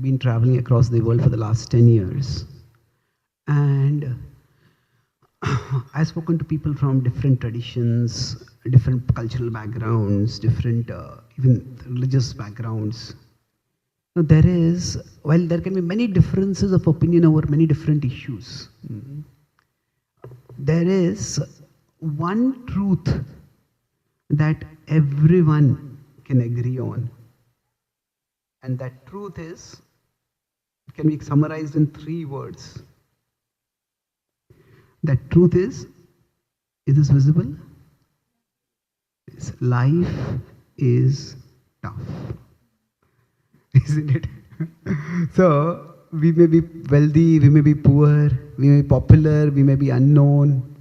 been traveling across the world for the last 10 years. And I've spoken to people from different traditions, different cultural backgrounds, different even religious backgrounds. Now, while there can be many differences of opinion over many different issues, there is one truth that everyone can agree on. And that truth can be summarized in 3 words. That truth is this visible? Life is tough. Isn't it? So, we may be wealthy, we may be poor, we may be popular, we may be unknown,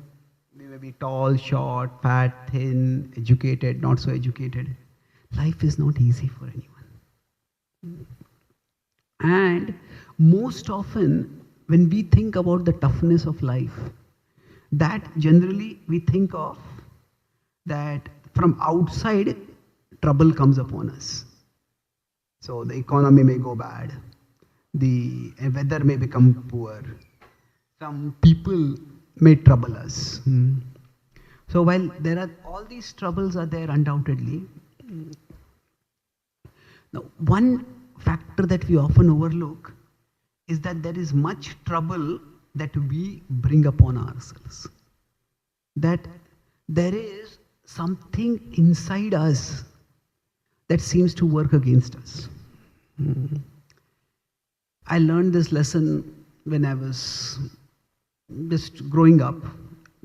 we may be tall, short, fat, thin, educated, not so educated. Life is not easy for anyone. And most often, when we think about the toughness of life, that generally we think of that from outside, trouble comes upon us. So the economy may go bad, the weather may become poor, some people may trouble us. So while there are all these troubles are there undoubtedly, now one factor that we often overlook is that there is much trouble that we bring upon ourselves. That there is something inside us that seems to work against us. I learned this lesson when I was just growing up.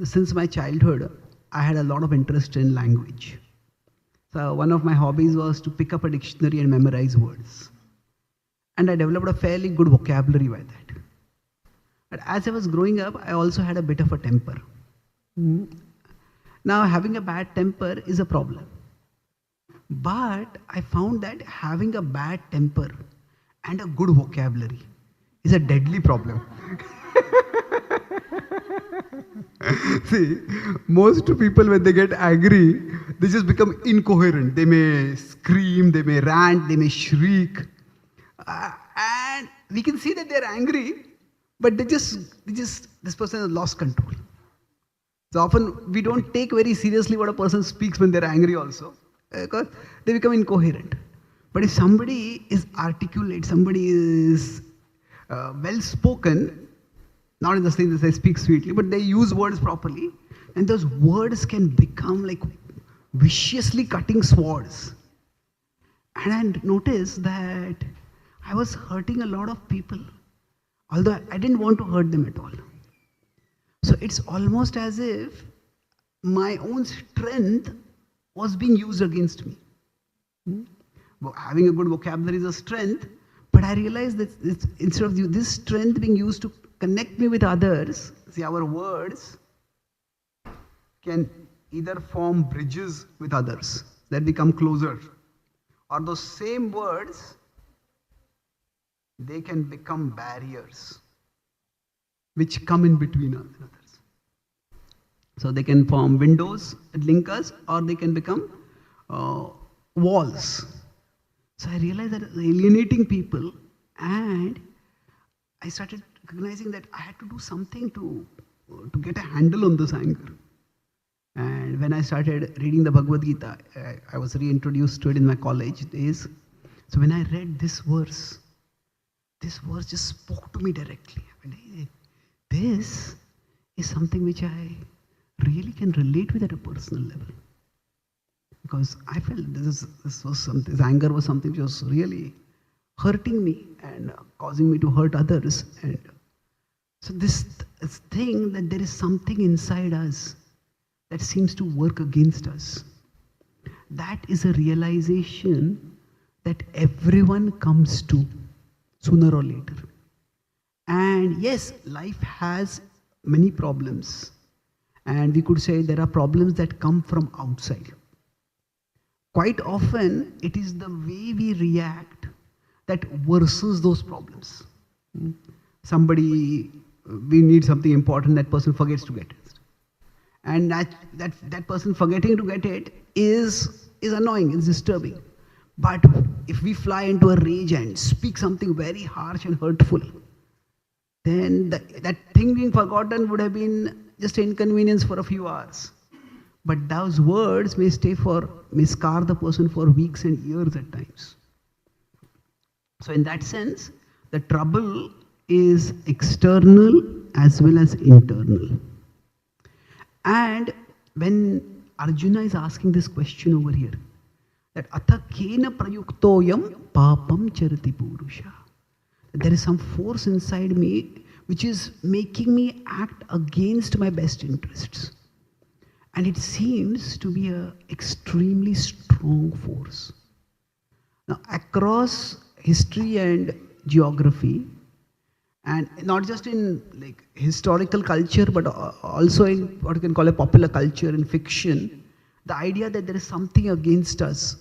Since my childhood, I had a lot of interest in language. So one of my hobbies was to pick up a dictionary and memorize words. And I developed a fairly good vocabulary by that. But as I was growing up, I also had a bit of a temper. Now, having a bad temper is a problem. But I found that having a bad temper and a good vocabulary is a deadly problem. See, most people when they get angry, they just become incoherent. They may scream, they may rant, they may shriek. And we can see that they're angry, but this person has lost control. So often we don't take very seriously what a person speaks when they're angry also, because they become incoherent. But if somebody is articulate, somebody is well spoken, not in the sense that they speak sweetly, but they use words properly, and those words can become like viciously cutting swords. And I noticed that I was hurting a lot of people, although I didn't want to hurt them at all. So it's almost as if my own strength was being used against me. Having a good vocabulary is a strength, but I realized that instead of this strength being used to connect me with others, see, our words can either form bridges with others that become closer, or those same words, they can become barriers which come in between us and others. So they can form windows that link us, or they can become walls. So I realized that alienating people, and I started recognizing that I had to do something to get a handle on this anger. And when I started reading the Bhagavad-Gita, I was reintroduced to it in my college days. So when I read this verse just spoke to me directly. This is something which I really can relate with at a personal level. Because I felt this anger was something which was really hurting me and causing me to hurt others. And so this thing that there is something inside us that seems to work against us, that is a realization that everyone comes to sooner or later. And yes, life has many problems. And we could say there are problems that come from outside. Quite often, it is the way we react that worsens those problems. We need something important, that person forgets to get it. And that person forgetting to get it is annoying, it's disturbing. But if we fly into a rage and speak something very harsh and hurtful, then that thing being forgotten would have been just an inconvenience for a few hours. But those words may scar the person for weeks and years at times. So in that sense, the trouble is external as well as internal. And when Arjuna is asking this question over here, that atha kena prayuktoyam papam charati purusha. There is some force inside me which is making me act against my best interests. And it seems to be an extremely strong force. Now, across history and geography, and not just in like historical culture, but also in what you can call a popular culture and fiction, the idea that there is something against us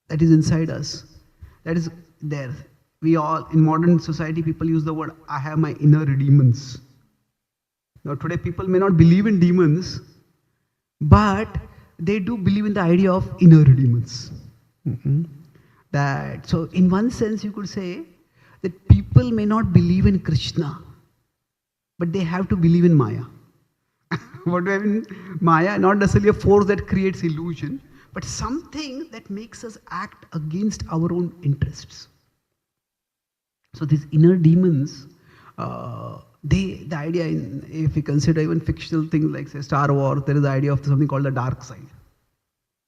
that is inside us, that is there. We all, in modern society, people use the word, I have my inner demons. Now today people may not believe in demons, but they do believe in the idea of inner demons. So in one sense you could say that people may not believe in Krishna, but they have to believe in Maya. What do I mean? Maya, not necessarily a force that creates illusion, but something that makes us act against our own interests. So these inner demons, the idea, if we consider even fictional things like say Star Wars, there is the idea of something called the dark side.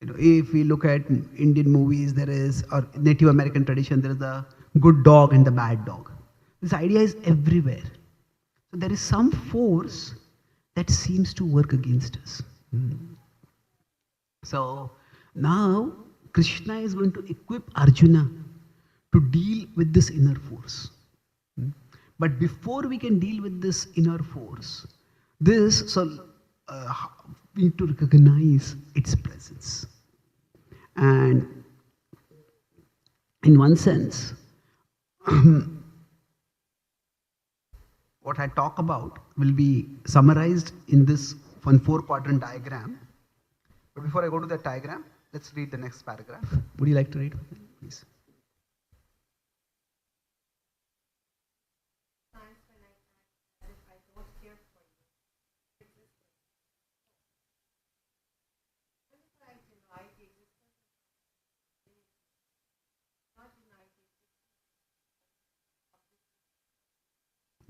If we look at Indian movies, there is, or Native American tradition, there is the good dog and the bad dog. This idea is everywhere. So there is some force that seems to work against us. So now Krishna is going to equip Arjuna to deal with this inner force. But before we can deal with this inner force, we need to recognize its presence. And in one sense, what I talk about will be summarized in this one 4-quadrant diagram. But before I go to that diagram, let's read the next paragraph. Would you like to read, please?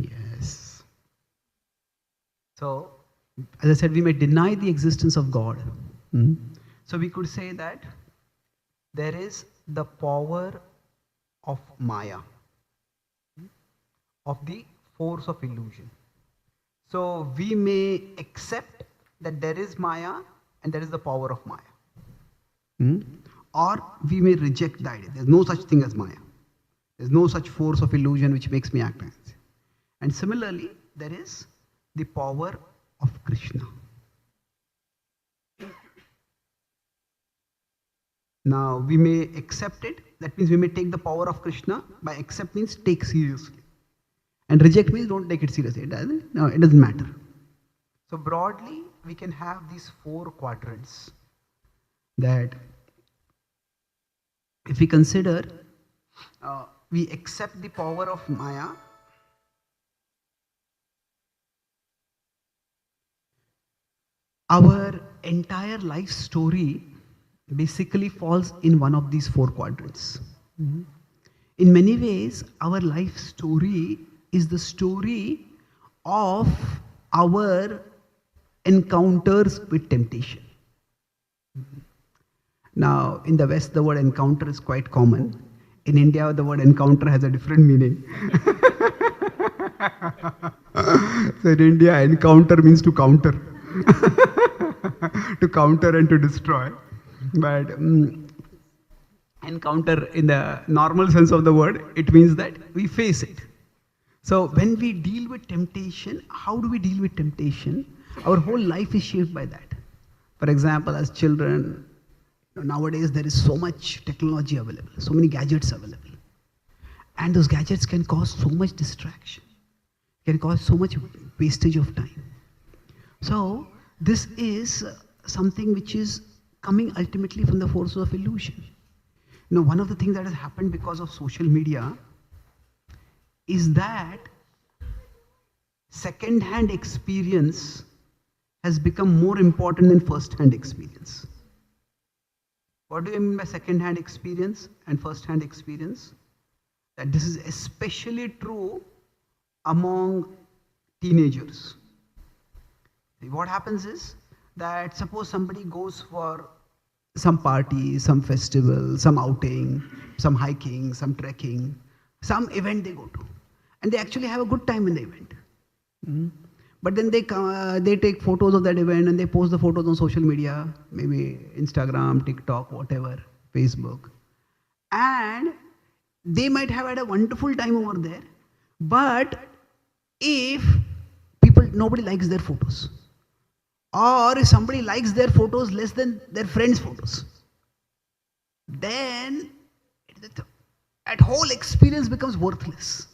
Yes. So, as I said, we may deny the existence of God. So we could say that there is the power of Maya, of the force of illusion. So we may accept that there is Maya and there is the power of Maya. Or we may reject the idea. There's no such thing as Maya. There's no such force of illusion which makes me act. And similarly, there is the power of Krishna. Now, we may accept it. That means we may take the power of Krishna. By accept means take seriously. And reject means don't take it seriously. It doesn't matter. So broadly, we can have these 4 quadrants. That if we consider, we accept the power of Maya. Our entire life story basically falls in one of these 4 quadrants. In many ways, our life story is the story of our encounters with temptation. Now, in the West, the word encounter is quite common. In India, the word encounter has a different meaning. So in India, encounter means to counter. To counter and to destroy. But encounter in the normal sense of the word, it means that we face it. So when we deal with temptation, how do we deal with temptation? Our whole life is shaped by that. For example, as children, nowadays there is so much technology available, so many gadgets available. And those gadgets can cause so much distraction, can cause so much wastage of time. So this is something which is coming ultimately from the force of illusion. One of the things that has happened because of social media is that second-hand experience has become more important than first-hand experience. What do you mean by second-hand experience and first-hand experience? That this is especially true among teenagers. What happens is that suppose somebody goes for some party, some festival, some outing, some hiking, some trekking, some event they go to, and they actually have a good time in the event. But then they take photos of that event and they post the photos on social media, maybe Instagram, TikTok, whatever, Facebook. And they might have had a wonderful time over there, but if nobody likes their photos, or if somebody likes their photos less than their friends' photos, then that whole experience becomes worthless.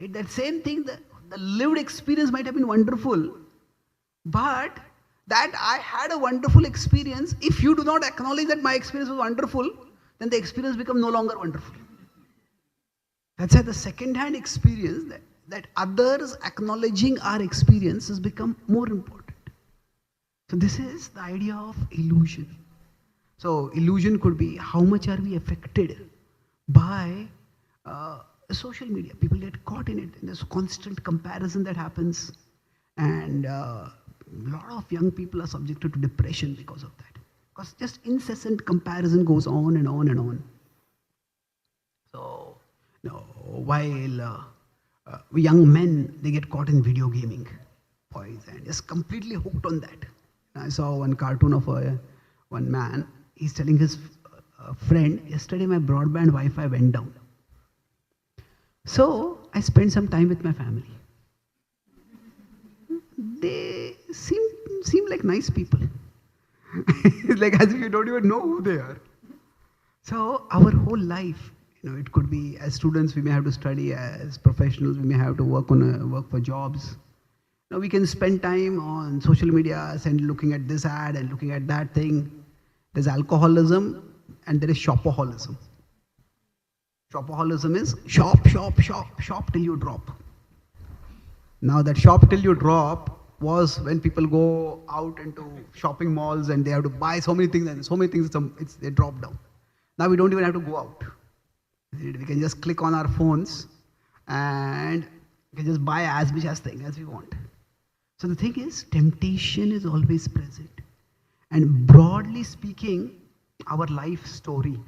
That same thing, the lived experience might have been wonderful, but that I had a wonderful experience, if you do not acknowledge that my experience was wonderful, then the experience becomes no longer wonderful. That's why the second-hand experience, that others acknowledging our experience has become more important. So this is the idea of illusion. So illusion could be how much are we affected by social media. People get caught in it, and there's constant comparison that happens, and a lot of young people are subjected to depression because of that, because just incessant comparison goes on and on and on. So while young men, they get caught in video gaming, boys, and just completely hooked on that. I saw one cartoon of one man. He's telling his friend, yesterday my broadband Wi-Fi went down. So I spent some time with my family. They seem like nice people. It's like as if you don't even know who they are. So our whole life, it could be as students we may have to study, as professionals we may have to work for jobs. We can spend time on social media and looking at this ad and looking at that thing. There's alcoholism and there is shopaholism. Shopaholism is shop till you drop. Now that shop till you drop was when people go out into shopping malls and they have to buy so many things, and so many things they drop down. Now we don't even have to go out. We can just click on our phones and we can just buy as much thing as we want. So the thing is, temptation is always present. And broadly speaking, our life story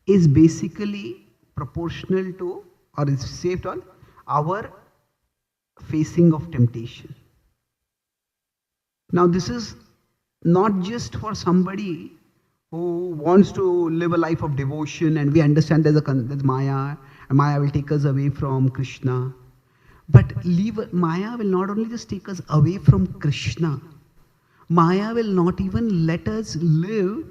is basically proportional to, or is shaped on, our facing of temptation. Now this is not just for somebody who wants to live a life of devotion, and we understand there's Maya, and Maya will take us away from Krishna. But Maya will not only just take us away from Krishna, Maya will not even let us live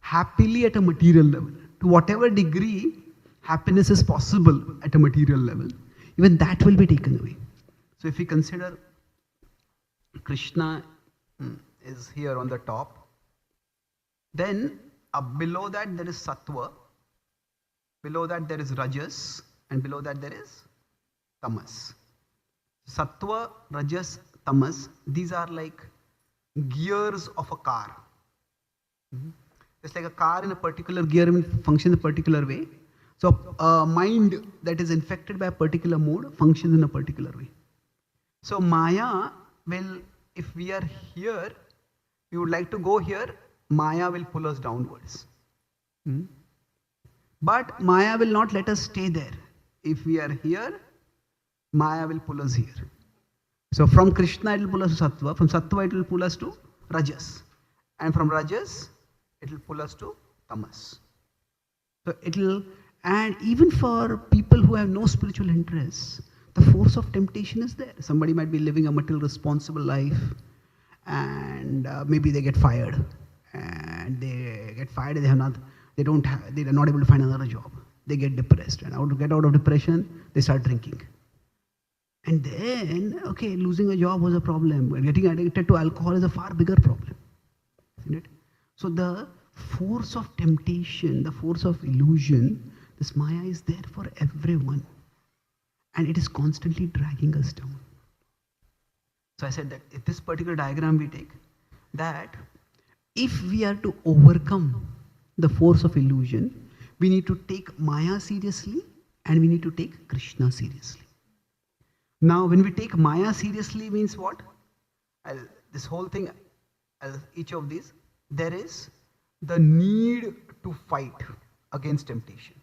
happily at a material level. To whatever degree happiness is possible at a material level, even that will be taken away. So if we consider Krishna is here on the top, then below that there is Sattva, below that there is Rajas, and below that there is Tamas. Sattva, Rajas, Tamas, these are like gears of a car. It's like a car in a particular gear will function in a particular way. So a mind that is infected by a particular mode functions in a particular way. So Maya will, if we are here, we would like to go here, Maya will pull us downwards. But Maya will not let us stay there. If we are here, Maya will pull us here. So from Krishna it will pull us to Sattva, from Sattva it will pull us to Rajas, and from Rajas it will pull us to Tamas. So and even for people who have no spiritual interests, the force of temptation is there. Somebody might be living a material responsible life, and maybe they get fired, and they are not able to find another job. They get depressed, and to get out of depression, they start drinking. And then, losing a job was a problem, but getting addicted to alcohol is a far bigger problem, isn't it? So the force of temptation, the force of illusion, this Maya is there for everyone. And it is constantly dragging us down. So I said that if this particular diagram we take, that if we are to overcome the force of illusion, we need to take Maya seriously and we need to take Krishna seriously. Now, when we take Maya seriously means what? This whole thing, each of these, there is the need to fight against temptation.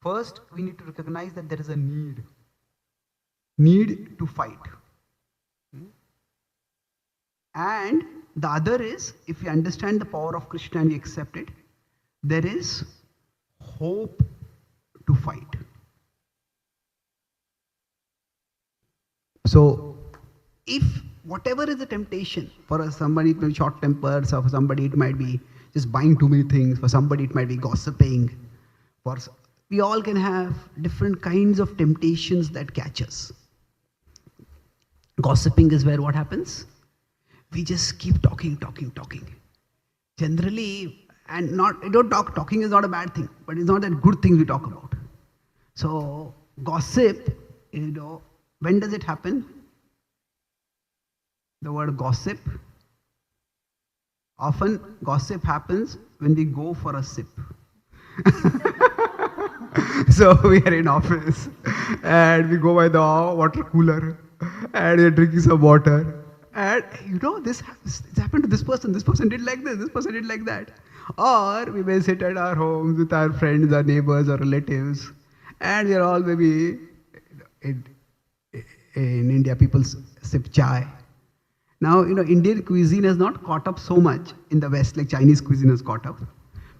First, we need to recognize that there is a need to fight. And the other is, if we understand the power of Krishna and we accept it, there is hope to fight. So, if whatever is the temptation, for somebody it may be short tempers, or for somebody it might be just buying too many things, for somebody it might be gossiping, we all can have different kinds of temptations that catch us. Gossiping is where what happens? We just keep talking. Generally, and talking is not a bad thing, but it's not that good thing we talk about. So, gossip, when does it happen? The word gossip. Often gossip happens when we go for a sip. So we are in office and we go by the water cooler and we're drinking some water. And this happened to this person did like this person did like that. Or we may sit at our homes with our friends, our neighbors, or relatives, and we're all maybe in India, people sip chai. Now, Indian cuisine has not caught up so much in the West, like Chinese cuisine has caught up.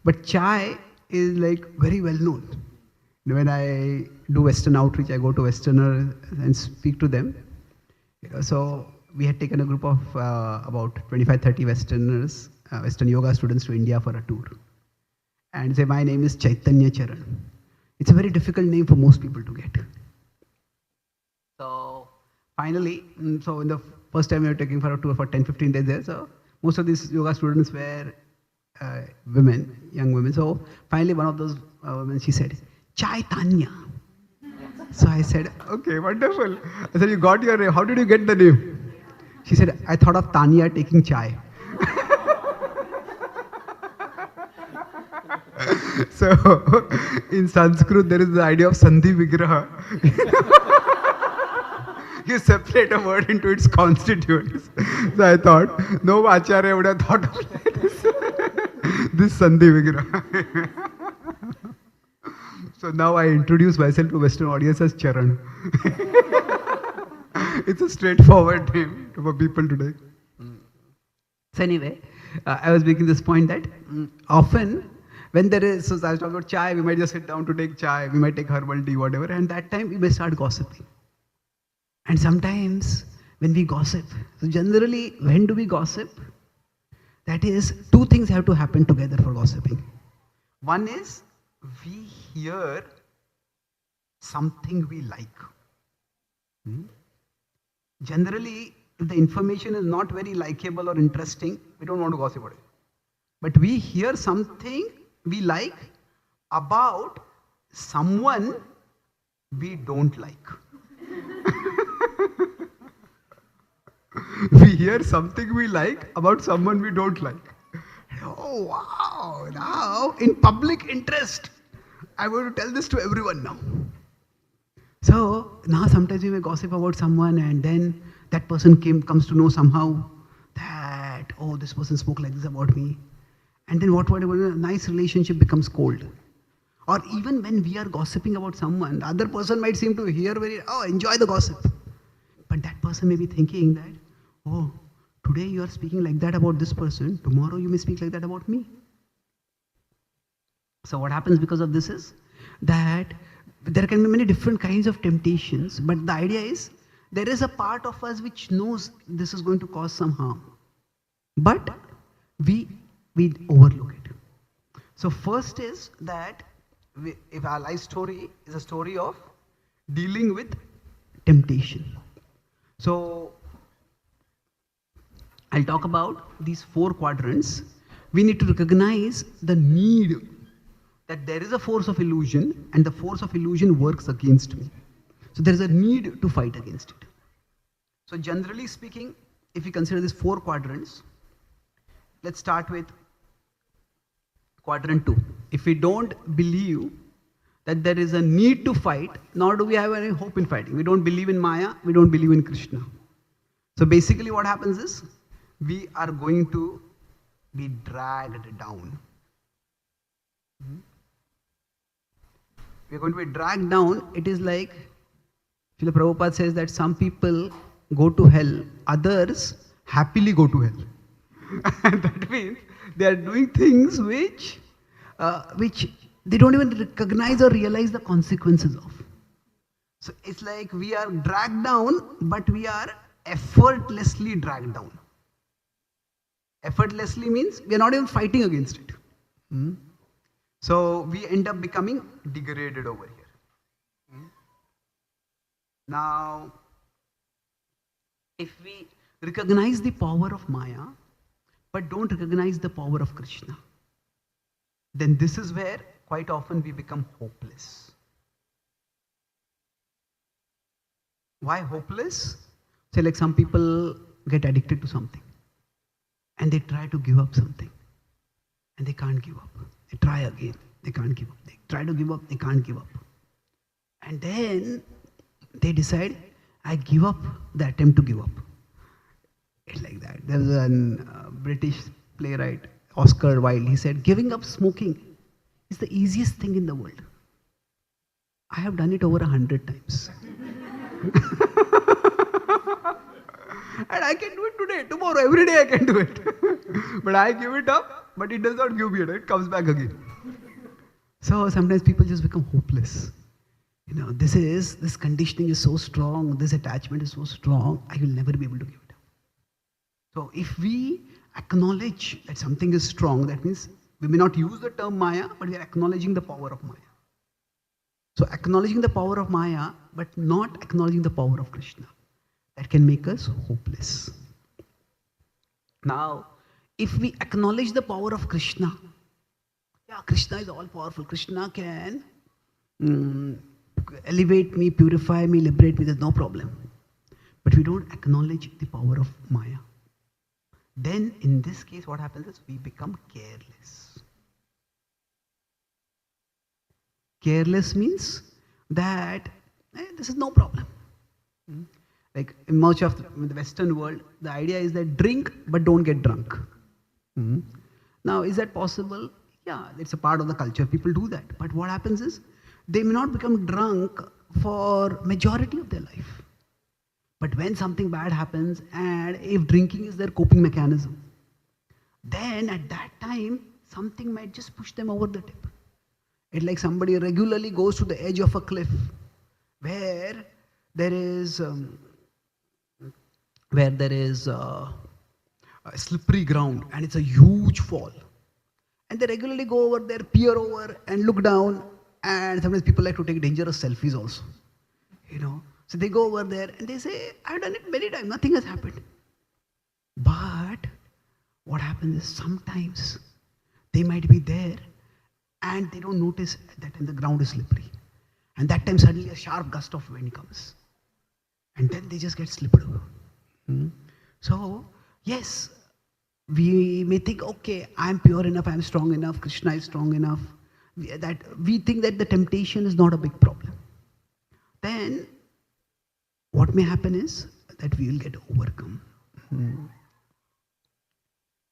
But chai is like very well known. When I do Western outreach, I go to Westerners and speak to them. So we had taken a group of about 25-30 Westerners, Western yoga students to India for a tour. And say, my name is Chaitanya Charan. It's a very difficult name for most people to get. So finally, so in the first time we were taking for a tour for 10-15 days there, so most of these yoga students were women, young women. So finally one of those women, she said, Chaitanya. So I said, okay, wonderful. I said, you got your name. How did you get the name? She said, I thought of Tanya taking chai. So in Sanskrit, there is the idea of Sandhi Vigraha. You separate a word into its constituents. So I thought, no Acharya would have thought of this Sandhi Vigraha. So now I introduce myself to Western audience as Charan. It's a straightforward name for people today. So anyway, I was making this point that often when there is, so I was talking about chai, we might just sit down to take chai, we might take herbal tea, whatever, and that time we may start gossiping. And sometimes when we gossip, so generally when do we gossip? That is, two things have to happen together for gossiping. One is, we hear something we like. Generally, if the information is not very likable or interesting, we don't want to gossip about it. But we hear something we like about someone we don't like. We hear something we like about someone we don't like. Oh wow, now in public interest, I'm going to tell this to everyone now. So now sometimes we may gossip about someone and then that person comes to know somehow that, oh, this person spoke like this about me. And then what a nice relationship becomes cold. Or even when we are gossiping about someone, the other person might seem to hear enjoy the gossip. But that person may be thinking that, oh, today you are speaking like that about this person, tomorrow you may speak like that about me. So what happens because of this is that there can be many different kinds of temptations, but the idea is there is a part of us which knows this is going to cause some harm. But we overlook it. So first is that if our life story is a story of dealing with temptation. So I'll talk about these 4 quadrants. we need to recognize the need that there is a force of illusion and the force of illusion works against me. So there is a need to fight against it. So generally speaking, if we consider these 4 quadrants, let's start with quadrant 2. If we don't believe that there is a need to fight, nor do we have any hope in fighting. We don't believe in Maya, we don't believe in Krishna. So basically what happens is, we are going to be dragged down. We are going to be dragged down. It is like, Srila Prabhupada says that some people go to hell, others happily go to hell. And that means they are doing things which they don't even recognize or realize the consequences of. So it's like we are dragged down, but we are effortlessly dragged down. Effortlessly means we are not even fighting against it. So we end up becoming degraded over here. Now, if we recognize the power of Maya, but don't recognize the power of Krishna, then this is where quite often we become hopeless. Why hopeless? Say like some people get addicted to something and they try to give up something and they can't give up. They try again, they can't give up. They try to give up, they can't give up. And then they decide, I give up the attempt to give up. It's like that. There was a British playwright, Oscar Wilde, he said, giving up smoking is the easiest thing in the world. I have done it over 100 times. And I can do it today, tomorrow, every day I can do it. But I give it up, but it does not give me it comes back again. So sometimes people just become hopeless. You know, this conditioning is so strong, this attachment is so strong, I will never be able to give it up. So if we acknowledge that something is strong, that means we may not use the term Maya, but we are acknowledging the power of Maya. So acknowledging the power of Maya, but not acknowledging the power of Krishna, that can make us hopeless. Now, if we acknowledge the power of Krishna, yeah, Krishna is all powerful. Krishna can elevate me, purify me, liberate me, there's no problem. But we don't acknowledge the power of Maya. Then in this case, what happens is we become careless. Careless means that this is no problem. Like in much of the Western world, the idea is that drink but don't get drunk. Now, is that possible? Yeah, it's a part of the culture. People do that. But what happens is they may not become drunk for majority of their life. But when something bad happens, and if drinking is their coping mechanism, then at that time, something might just push them over the tip. It's like somebody regularly goes to the edge of a cliff where there is a slippery ground and it's a huge fall. And they regularly go over there, peer over and look down, and sometimes people like to take dangerous selfies also. You know. So they go over there and they say, I've done it many times, nothing has happened. But what happens is sometimes they might be there and they don't notice that the ground is slippery. And that time suddenly a sharp gust of wind comes. And then they just get slipped over. So, yes, we may think, okay, I'm pure enough, I'm strong enough, Krishna is strong enough. That we think that the temptation is not a big problem. Then what may happen is that we will get overcome.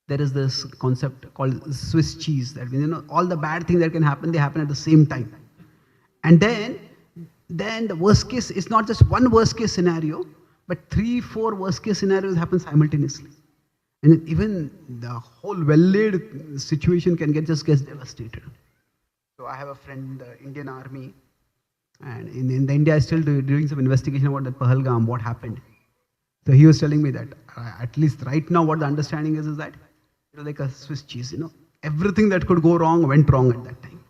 There is this concept called Swiss cheese, that all the bad things that can happen, they happen at the same time. And then the worst case, it's not just one worst case scenario, but 3-4 worst case scenarios happen simultaneously. And even the whole well-laid situation can get devastated. So I have a friend in the Indian army, and in the India, is still doing some investigation about the Pahalgam, what happened. So he was telling me that, at least right now, what the understanding is that it was like a Swiss cheese, everything that could go wrong went wrong at that time.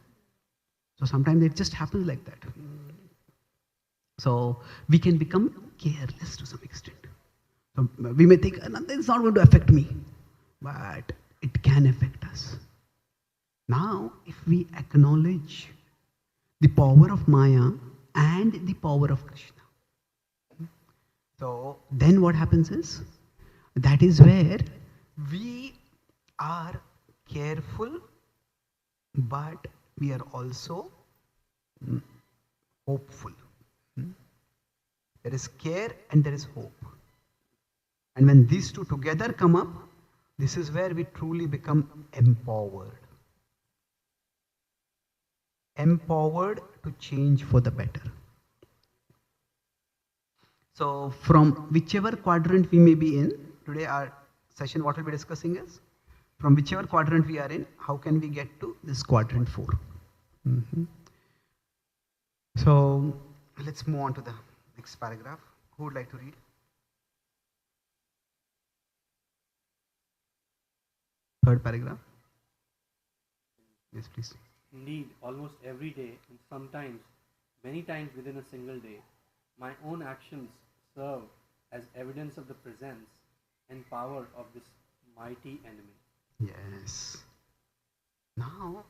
So sometimes it just happens like that. So we can become careless to some extent. So we may think, it's not going to affect me, but it can affect us. Now, if we acknowledge the power of Maya and the power of Krishna, so then what happens is, that is where we are careful, but we are also hopeful. There is care and there is hope. And when these two together come up, this is where we truly become empowered. Empowered to change for the better. So from whichever quadrant we may be in, today our session what we'll be discussing is, from whichever quadrant we are in, how can we get to this quadrant 4? So let's move on to the next paragraph. Who would like to read? Third paragraph. Yes, please. Indeed, almost every day, and sometimes many times within a single day, my own actions serve as evidence of the presence and power of this mighty enemy. Yes. Now,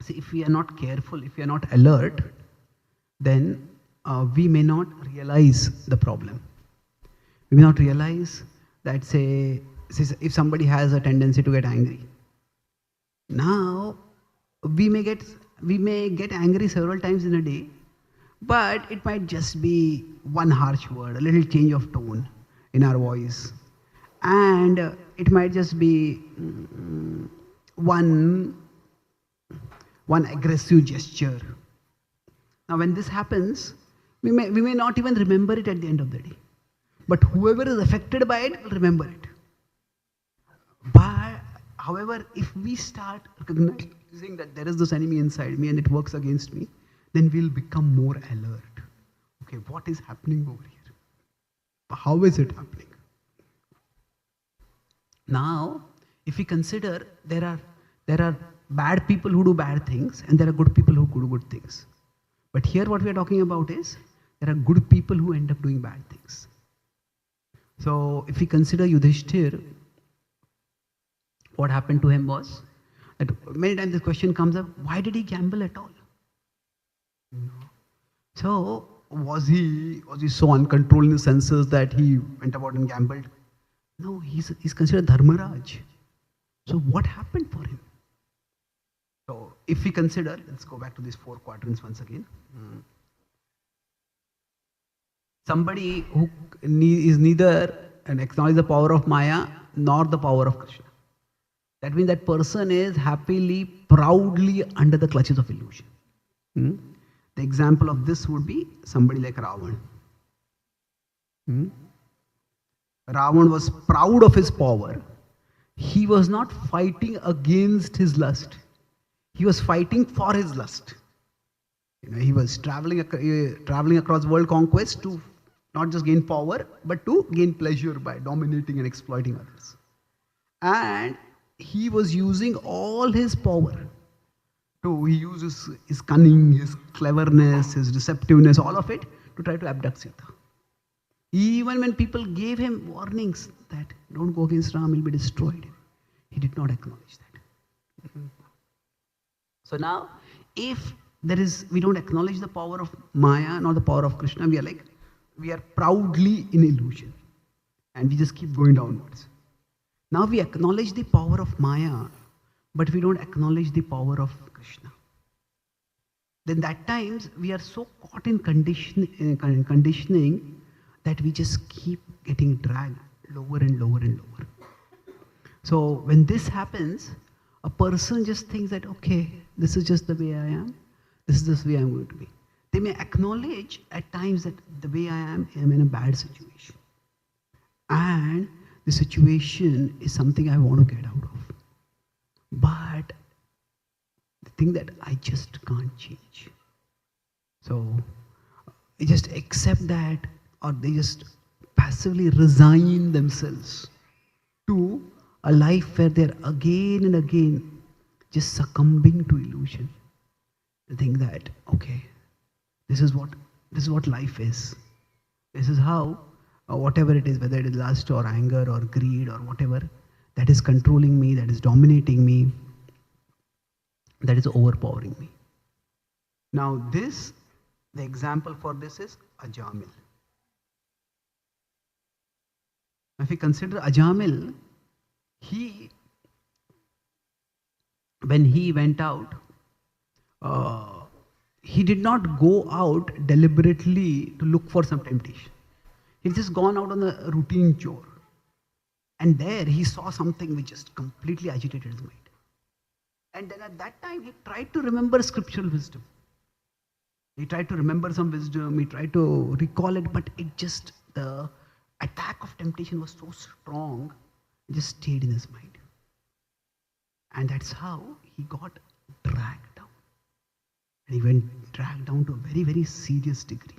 see, if we are not careful, if we are not alert, then we may not realize the problem. We may not realize that, say if somebody has a tendency to get angry, now we may get angry several times in a day, but it might just be one harsh word, a little change of tone in our voice, and it might just be one aggressive gesture. Now when this happens, we may not even remember it at the end of the day, but whoever is affected by it will remember it. But however, if we start recognizing that there is this enemy inside me and it works against me, then we'll become more alert. Okay, what is happening over here? How is it happening? Now, if we consider there are bad people who do bad things and there are good people who do good things. But here what we are talking about is, there are good people who end up doing bad things. So if we consider Yudhishthir, what happened to him was that many times the question comes up, why did he gamble at all? So was he so uncontrolled in his senses that he went about and gambled? No, he's considered Dharmaraj. So what happened for him? So if we consider, let's go back to these 4 quadrants once again. Somebody who is neither acknowledge the power of Maya nor the power of Krishna. That means that person is happily, proudly under the clutches of illusion. The example of this would be somebody like Ravan. Ravan was proud of his power. He was not fighting against his lust. He was fighting for his lust. He was traveling across world conquest to not just gain power, but to gain pleasure by dominating and exploiting others. And he was using all his power. He uses his cunning, his cleverness, his deceptiveness, all of it to try to abduct Sita. Even when people gave him warnings that don't go against Ram, he'll be destroyed, he did not acknowledge that. So now, if we don't acknowledge the power of Maya nor the power of Krishna, we are proudly in illusion and we just keep going downwards. Now we acknowledge the power of Maya, but we don't acknowledge the power of Krishna. Then that times we are so caught in conditioning that we just keep getting dragged lower and lower and lower. So when this happens, a person just thinks that, okay, this is just the way I am, this is just the way I'm going to be. They may acknowledge at times that the way I am in a bad situation. And the situation is something I want to get out of. But the thing that I just can't change. So they just accept that, or they just passively resign themselves to a life where they're again and again just succumbing to illusion. They think that, okay, this is what life is. This is how, whatever it is, whether it is lust or anger or greed or whatever, that is controlling me, that is dominating me, that is overpowering me. Now this, the example for this is Ajamil. If we consider Ajamil, when he went out, he did not go out deliberately to look for some temptation. He'd just gone out on a routine chore. And there he saw something which just completely agitated his mind. And then at that time, he tried to remember scriptural wisdom. He tried to remember some wisdom, he tried to recall it, but the attack of temptation was so strong, it just stayed in his mind. And that's how he got dragged down. And he went dragged down to a very, very serious degree.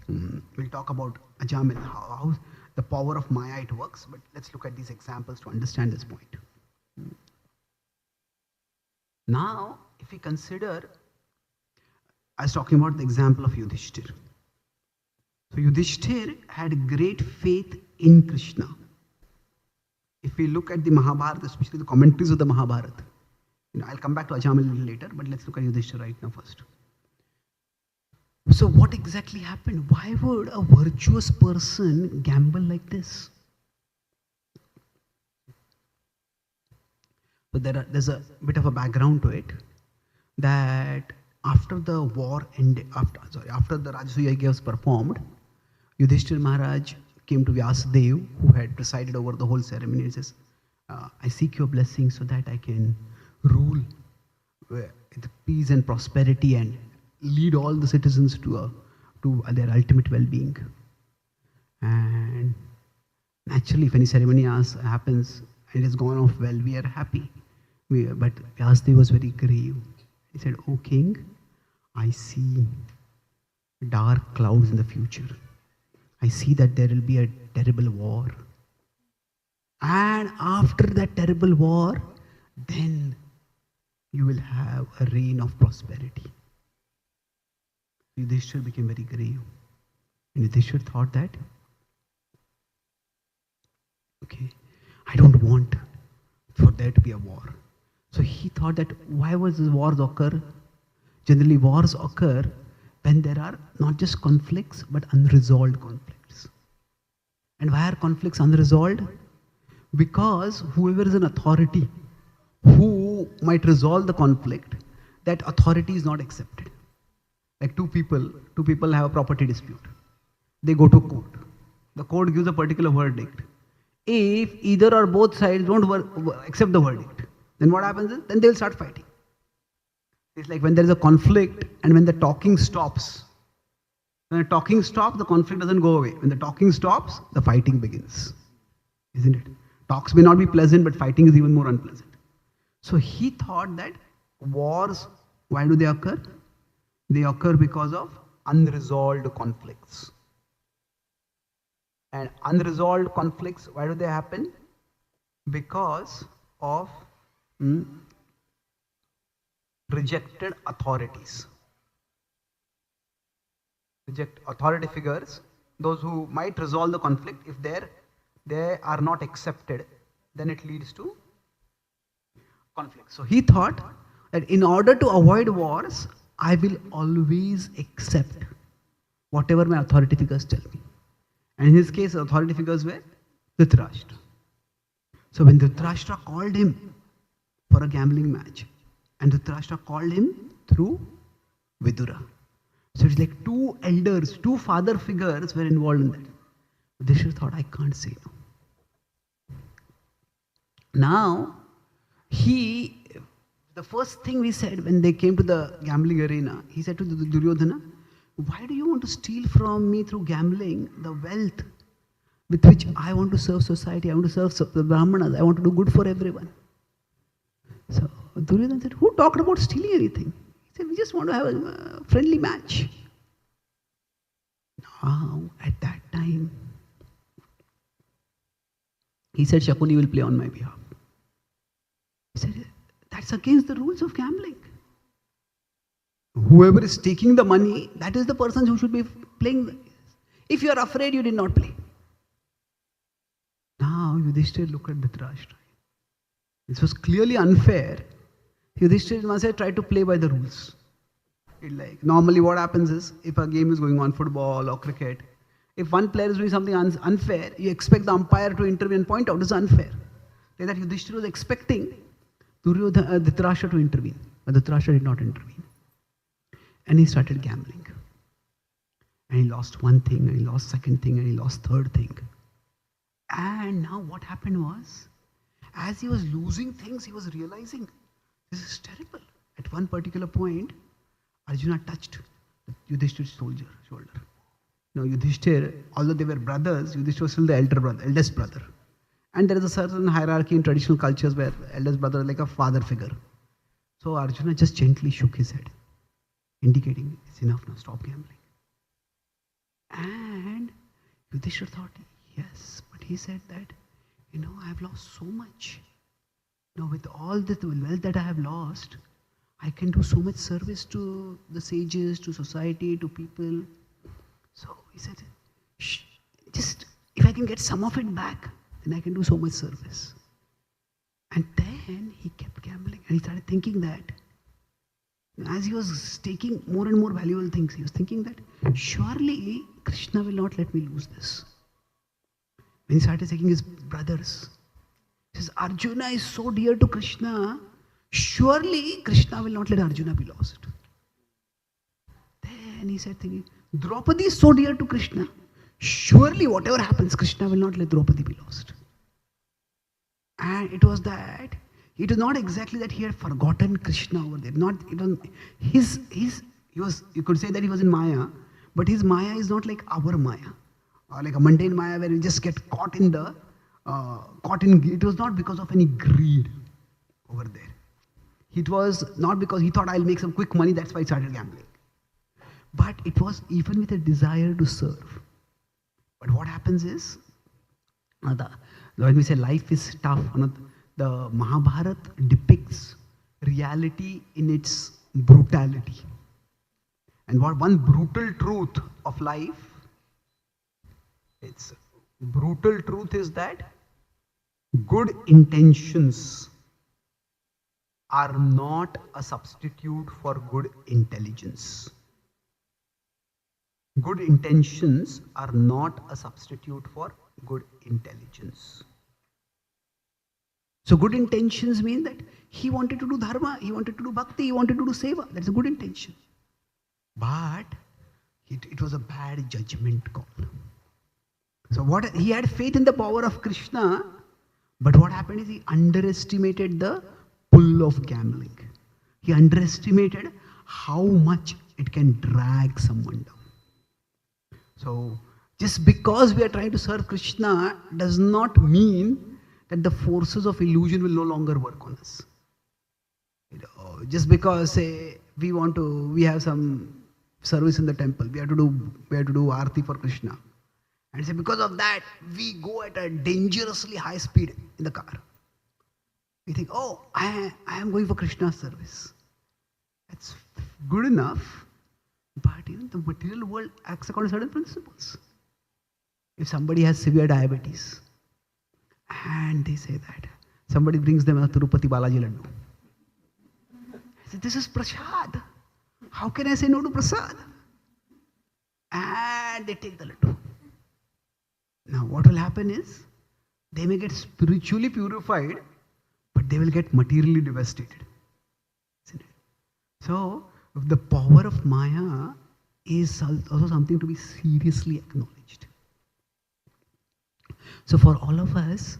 We'll talk about Ajamil, how the power of Maya it works, but let's look at these examples to understand this point. Now, if we consider, I was talking about the example of Yudhishthir. So Yudhishthir had great faith in Krishna. If we look at the Mahabharata, especially the commentaries of the Mahabharata, I'll come back to Ajamil a little later, but let's look at Yudhishthir right now first. So what exactly happened? Why would a virtuous person gamble like this? So there's a bit of a background to it, that after the war ended, after the Rajasuya Yajna was performed, Yudhishthir Maharaj came to Vyasadev, who had presided over the whole ceremony, and says, I seek your blessing so that I can rule with peace and prosperity and lead all the citizens to their ultimate well-being. And naturally, if any ceremony happens and it has gone off well, we are happy. But Vyasadeva was very grave. He said, "O king, I see dark clouds in the future. I see that there will be a terrible war. And after that terrible war, then you will have a reign of prosperity." Yudhishthir became very grave. And Yudhishthir thought that, okay, I don't want for there to be a war. So he thought that why was this wars occur? Generally wars occur when there are not just conflicts but unresolved conflicts. And why are conflicts unresolved? Because whoever is an authority who might resolve the conflict, that authority is not accepted. Like two people have a property dispute. They go to court. The court gives a particular verdict. If either or both sides don't accept the verdict, then what happens is, then they will start fighting. It's like when there is a conflict and when the talking stops. When the talking stops, the conflict doesn't go away. When the talking stops, the fighting begins. Isn't it? Talks may not be pleasant, but fighting is even more unpleasant. So he thought that wars, why do they occur? They occur because of unresolved conflicts. And unresolved conflicts, why do they happen? Because of rejected authorities. Reject authority figures, those who might resolve the conflict, if they are not accepted, then it leads to conflict. So he thought that in order to avoid wars, I will always accept whatever my authority figures tell me. And in his case, the authority figures were Dhritarashtra. So when Dhritarashtra called him for a gambling match, and Dhritarashtra called him through Vidura. So it's like two elders, two father figures were involved in that. Yudhishthira thought, I can't say no. Now, the first thing we said when they came to the gambling arena, he said to Duryodhana, why do you want to steal from me through gambling the wealth with which I want to serve society, I want to serve the Brahmanas, I want to do good for everyone? So Duryodhana said, who talked about stealing anything? He said, we just want to have a friendly match. Now, at that time, he said, Shakuni will play on my behalf. He said, that's against the rules of gambling. Whoever is taking the money, that is the person who should be playing. If you are afraid, you did not play. Now Yudhishthira looked at Dhritarashtra. This was clearly unfair. Yudhishthira must have tried to play by the rules. Normally what happens is, if a game is going on, football or cricket, if one player is doing something unfair, you expect the umpire to intervene and point out it's unfair. Like that Yudhishthira was expecting Dhritarashtra to intervene, but Dhritarashtra did not intervene. And he started gambling. And he lost one thing, and he lost second thing, and he lost third thing. And now what happened was, as he was losing things, he was realizing, this is terrible. At one particular point, Arjuna touched Yudhishthira's shoulder. Yudhishthira, although they were brothers, Yudhishthira was still the eldest brother. And there is a certain hierarchy in traditional cultures where eldest brother is like a father figure. So Arjuna just gently shook his head, indicating, it's enough now, stop gambling. And Yudhishthira thought, yes, but he said that, I have lost so much. With all the wealth that I have lost, I can do so much service to the sages, to society, to people. So he said, just if I can get some of it back, then I can do so much service. And then he kept gambling, and he started thinking that, as he was taking more and more valuable things, he was thinking that surely Krishna will not let me lose this. When he started taking his brothers, he says, Arjuna is so dear to Krishna, surely Krishna will not let Arjuna be lost. Then he said, thinking, Draupadi is so dear to Krishna, surely whatever happens, Krishna will not let Draupadi be lost. And it was not exactly that he had forgotten Krishna over there. You could say that he was in Maya, but his Maya is not like our Maya, or like a mundane Maya where you just get caught in. It was not because of any greed over there. It was not because he thought I'll make some quick money, that's why he started gambling. But it was even with a desire to serve. But what happens is, when we say life is tough, the Mahabharata depicts reality in its brutality. And one brutal truth of life, its brutal truth is that good intentions are not a substitute for good intelligence. Good intentions are not a substitute for good intelligence. So good intentions mean that he wanted to do dharma, he wanted to do bhakti, he wanted to do seva. That's a good intention. But it was a bad judgment call. So he had faith in the power of Krishna, but what happened is he underestimated the pull of gambling. He underestimated how much it can drag someone down. So just because we are trying to serve Krishna does not mean that the forces of illusion will no longer work on us. Just because, say, we have some service in the temple, we have to do arati for Krishna, and say because of that we go at a dangerously high speed in the car. We think, I am going for Krishna's service. That's good enough, but the material world acts according to certain principles. If somebody has severe diabetes, and they say that somebody brings them a Tirupati Balaji Laddu, I say, this is prasad. How can I say no to prasad? And they take the laddu. Now what will happen is, they may get spiritually purified, but they will get materially devastated. So the power of Maya is also something to be seriously acknowledged. So for all of us,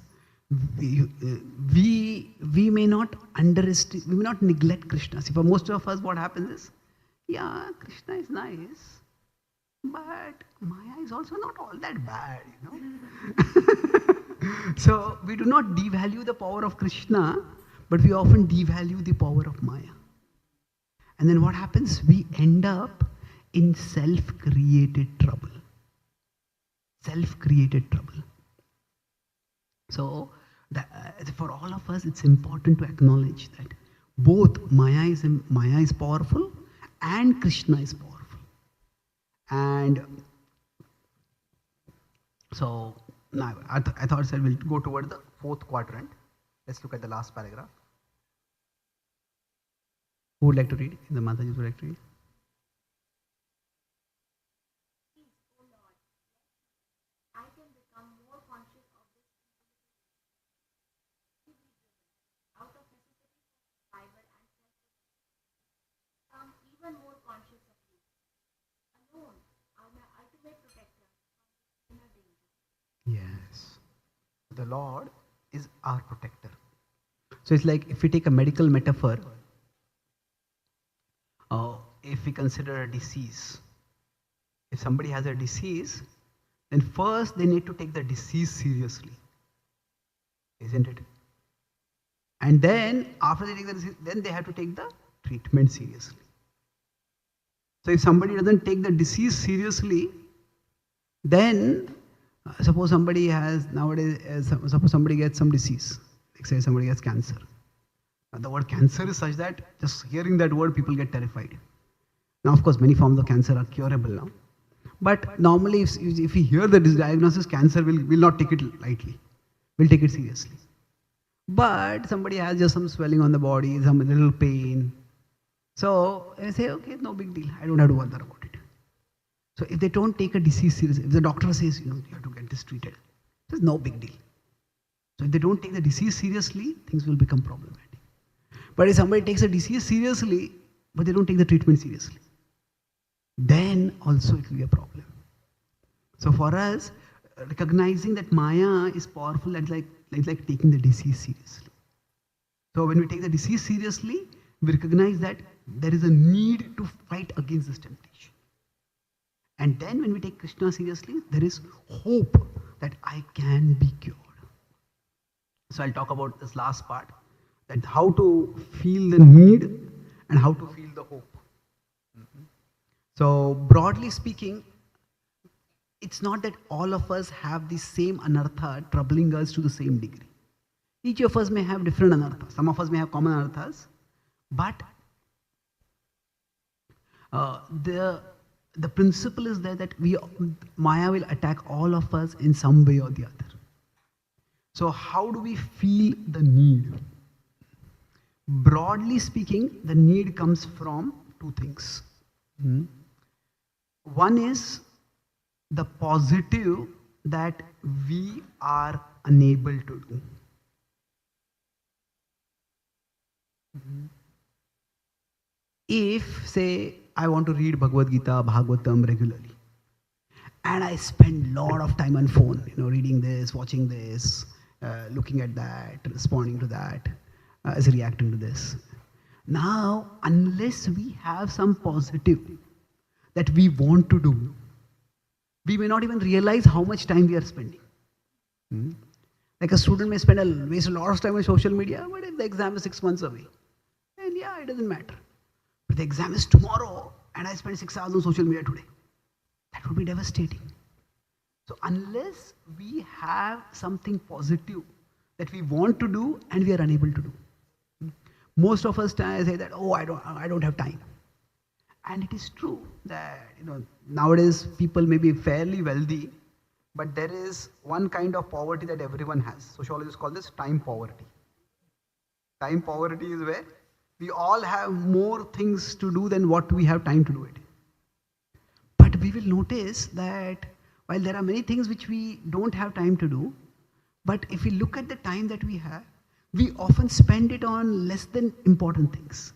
we may not underestimate, we may not neglect Krishna. See, for most of us, what happens is, yeah, Krishna is nice, but Maya is also not all that bad, So we do not devalue the power of Krishna, but we often devalue the power of Maya. And then what happens? We end up in self-created trouble. Self-created trouble. So for all of us, it's important to acknowledge that both Maya is powerful and Krishna is powerful. And so now I thought that we'll go toward the fourth quadrant. Let's look at the last paragraph. Who would like to read? The Mataji would like to read. Yes. The Lord is our protector. So it's like if we take a medical metaphor, if we consider a disease, if somebody has a disease, then first they need to take the disease seriously, isn't it? And then after they take the disease, then they have to take the treatment seriously. So if somebody doesn't take the disease seriously, then suppose somebody has nowadays, suppose somebody gets some disease, like say somebody gets cancer. Now the word cancer is such that just hearing that word people get terrified. Now of course many forms of cancer are curable now. But normally if we hear the diagnosis cancer, we'll not take it lightly. We'll take it seriously. But somebody has just some swelling on the body, some little pain. So I say, okay, no big deal. I don't have to bother about it. So if they don't take a disease seriously, if the doctor says, you have to get this treated, there's no big deal. So if they don't take the disease seriously, things will become problematic. But if somebody takes a disease seriously, but they don't take the treatment seriously, then also it will be a problem. So for us, recognizing that Maya is powerful, that's like taking the disease seriously. So when we take the disease seriously, we recognize that there is a need to fight against this temptation. And then when we take Krishna seriously, there is hope that I can be cured. So I'll talk about this last part, that how to feel the need and how to feel the hope. So broadly speaking, it's not that all of us have the same anartha troubling us to the same degree. Each of us may have different anarthas. Some of us may have common anarthas, but the principle is there that Maya will attack all of us in some way or the other. So how do we feel the need? Broadly speaking, the need comes from two things. One is the positive that we are unable to do. If, say, I want to read Bhagavad-Gita, Bhagavatam regularly, and I spend a lot of time on phone, reading this, watching this, looking at that, responding to that, reacting to this. Now, unless we have some positive that we want to do, we may not even realize how much time we are spending. Like a student may waste a lot of time on social media, but if the exam is 6 months away, then yeah, it doesn't matter. But the exam is tomorrow, and I spend 6 hours on social media today. That would be devastating. So unless we have something positive that we want to do and we are unable to do, most of us say that, oh, I don't have time. And it is true that nowadays people may be fairly wealthy, but there is one kind of poverty that everyone has. Sociologists call this time poverty. Time poverty is where we all have more things to do than what we have time to do it. But we will notice that while there are many things which we don't have time to do, but if we look at the time that we have, we often spend it on less than important things.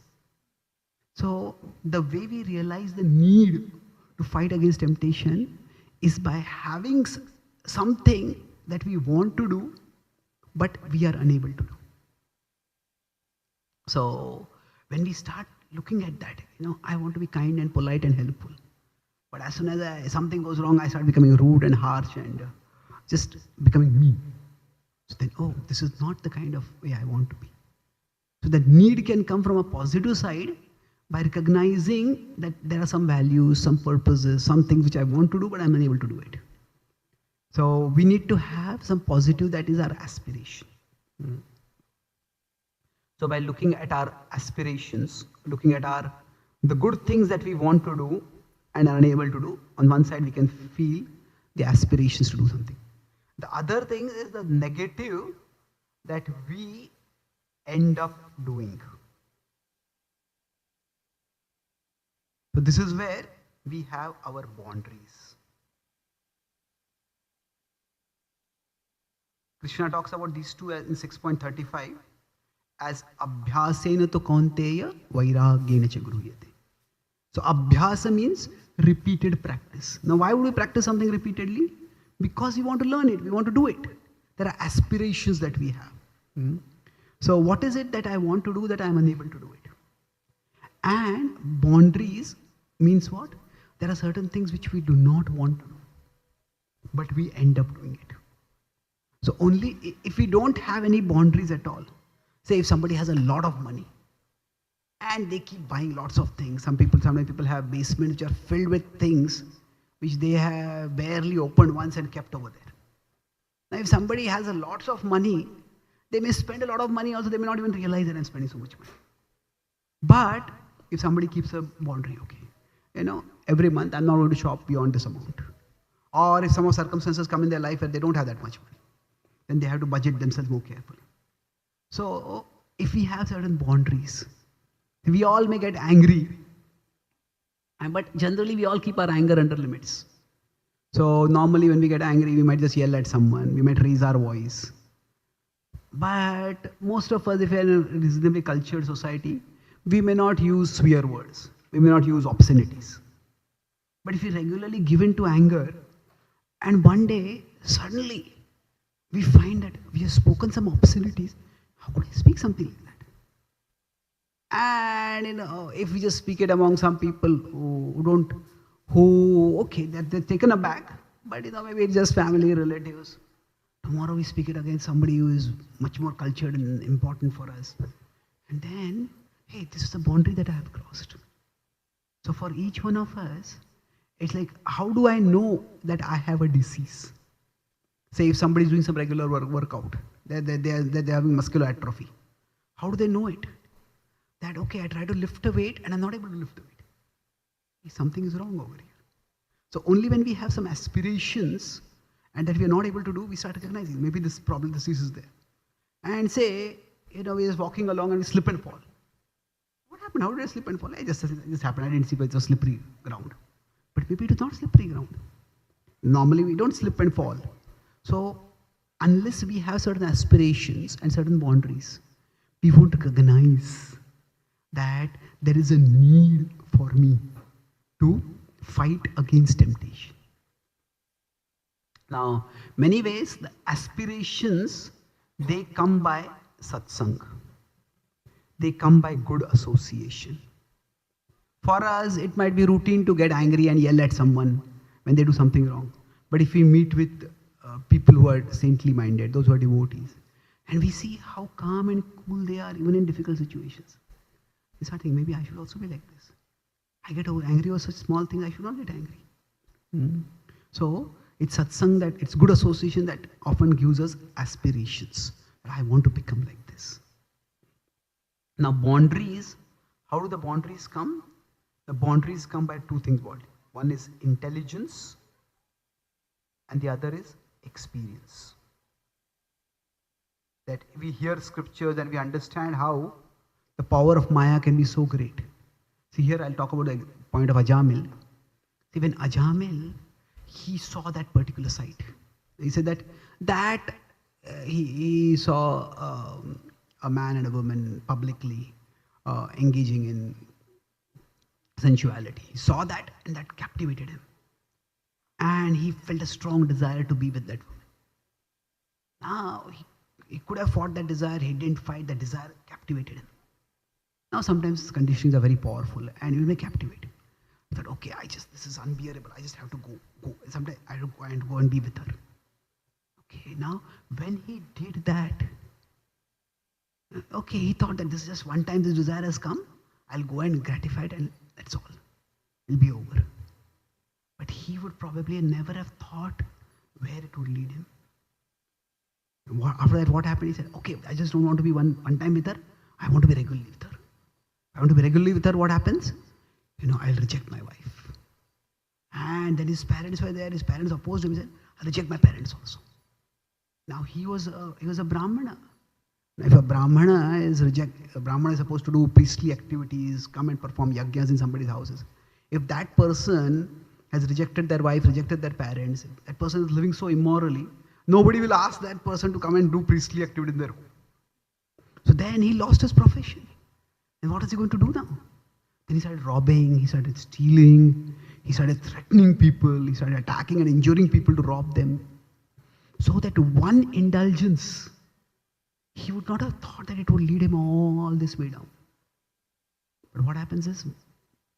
So the way we realize the need to fight against temptation is by having something that we want to do, but we are unable to do. So when we start looking at that, I want to be kind and polite and helpful. But as soon as something goes wrong, I start becoming rude and harsh and just becoming mean. So then, oh, this is not the kind of way I want to be. So that need can come from a positive side by recognizing that there are some values, some purposes, some things which I want to do, but I'm unable to do it. So we need to have some positive that is our aspiration. So by looking at our aspirations, looking at the good things that we want to do and are unable to do, on one side we can feel the aspirations to do something. The other thing is the negative that we end up doing. So this is where we have our boundaries. Krishna talks about these two in 6.35 as abhyasena to kaunteya vairagyena cha gruyate. So abhyasa means repeated practice. Now why would we practice something repeatedly? Because we want to learn it, we want to do it. There are aspirations that we have. So what is it that I want to do that I am unable to do it? And boundaries means what? There are certain things which we do not want to do, but we end up doing it. So only if we don't have any boundaries at all, say if somebody has a lot of money and they keep buying lots of things, sometimes people have basements which are filled with things which they have barely opened once and kept over there. Now if somebody has a lots of money, they may spend a lot of money also, they may not even realize that I'm spending so much money. But if somebody keeps a boundary, okay, every month I'm not going to shop beyond this amount. Or if some circumstances come in their life where they don't have that much money, then they have to budget themselves more carefully. So if we have certain boundaries, we all may get angry, but generally we all keep our anger under limits. So normally when we get angry, we might just yell at someone, we might raise our voice. But most of us, if we are in a reasonably cultured society, we may not use swear words, we may not use obscenities. But if we regularly give in to anger, and one day, suddenly, we find that we have spoken some obscenities, how could I speak something like that? And if we just speak it among some people they're taken aback, but maybe it's just family, relatives. Tomorrow we speak it against somebody who is much more cultured and important for us. And then, hey, this is the boundary that I have crossed. So for each one of us, it's like, how do I know that I have a disease? Say if somebody is doing some regular workout, they're having muscular atrophy. How do they know it? That, okay, I try to lift a weight and I'm not able to lift the weight. Something is wrong over here. So only when we have some aspirations and that we are not able to do, we start recognizing maybe this problem, this disease is there. And say, we're just walking along and we slip and fall. What happened? How did I slip and fall? It just happened. I didn't see, but it was slippery ground. But maybe it is not slippery ground. Normally we don't slip and fall. So unless we have certain aspirations and certain boundaries, we won't recognize that there is a need for me to fight against temptation. Now, many ways, the aspirations, they come by satsang. They come by good association. For us, it might be routine to get angry and yell at someone when they do something wrong. But if we meet with people who are saintly minded, those who are devotees, and we see how calm and cool they are even in difficult situations, we start thinking, maybe I should also be like this. I get angry over such small things, I should not get angry. So it's satsang, that it's good association that often gives us aspirations. I want to become like this. Now boundaries, how do the boundaries come? The boundaries come by two things. One is intelligence and the other is experience. That we hear scriptures and we understand how the power of Maya can be so great. See, here I'll talk about the point of Ajamil. See, when Ajamil, he saw that particular sight. He said that he saw a man and a woman publicly engaging in sensuality. He saw that and that captivated him. And he felt a strong desire to be with that woman. Now, he could have fought that desire, he didn't fight, that desire captivated him. Now sometimes conditions are very powerful and you may captivate. He thought, okay, this is unbearable, I just have to go. Sometimes I have to go and be with her. Okay, now when he did that, okay, he thought that this is just one time this desire has come, I'll go and gratify it and that's all. It'll be over. But he would probably never have thought where it would lead him. After that, what happened? He said, okay, I just don't want to be one time with her, I want to be regularly with her. I want to be regularly with her, what happens? I'll reject my wife. And then his parents were there, his parents opposed him, he said, I'll reject my parents also. Now he was a Brahmana. If a Brahmana is supposed to do priestly activities, come and perform yajnas in somebody's houses. If that person has rejected their wife, rejected their parents, that person is living so immorally, nobody will ask that person to come and do priestly activity in their home. So then he lost his profession. And what is he going to do now? Then he started robbing, he started stealing, he started threatening people, he started attacking and injuring people to rob them. So that one indulgence, he would not have thought that it would lead him all this way down. But what happens is,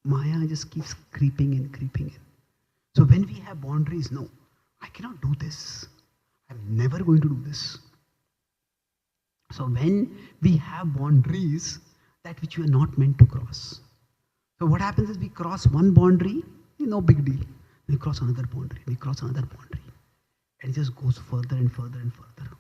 Maya just keeps creeping in, creeping in. So when we have boundaries, no, I cannot do this. I'm never going to do this. So when we have boundaries, that which we are not meant to cross. So what happens is we cross one boundary, no big deal. We cross another boundary, we cross another boundary. And it just goes further and further and further.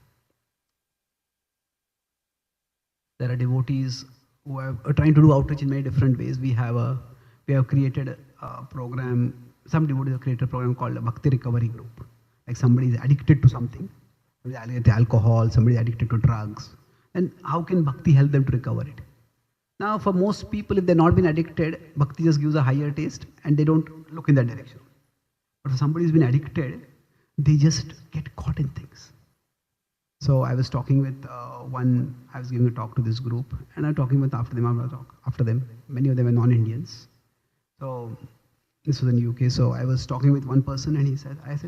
There are devotees who are trying to do outreach in many different ways. We have created a program, some devotees have created a program called a Bhakti Recovery Group. Like somebody is addicted to something, somebody is addicted to alcohol, somebody is addicted to drugs. And how can Bhakti help them to recover it? Now, for most people, if they've not been addicted, Bhakti just gives a higher taste and they don't look in that direction. But for somebody who's been addicted, they just get caught in things. So I was talking with I was giving a talk to this group, and I'm talking with after them. Many of them are non-Indians. So this was in UK. So I was talking with one person, and I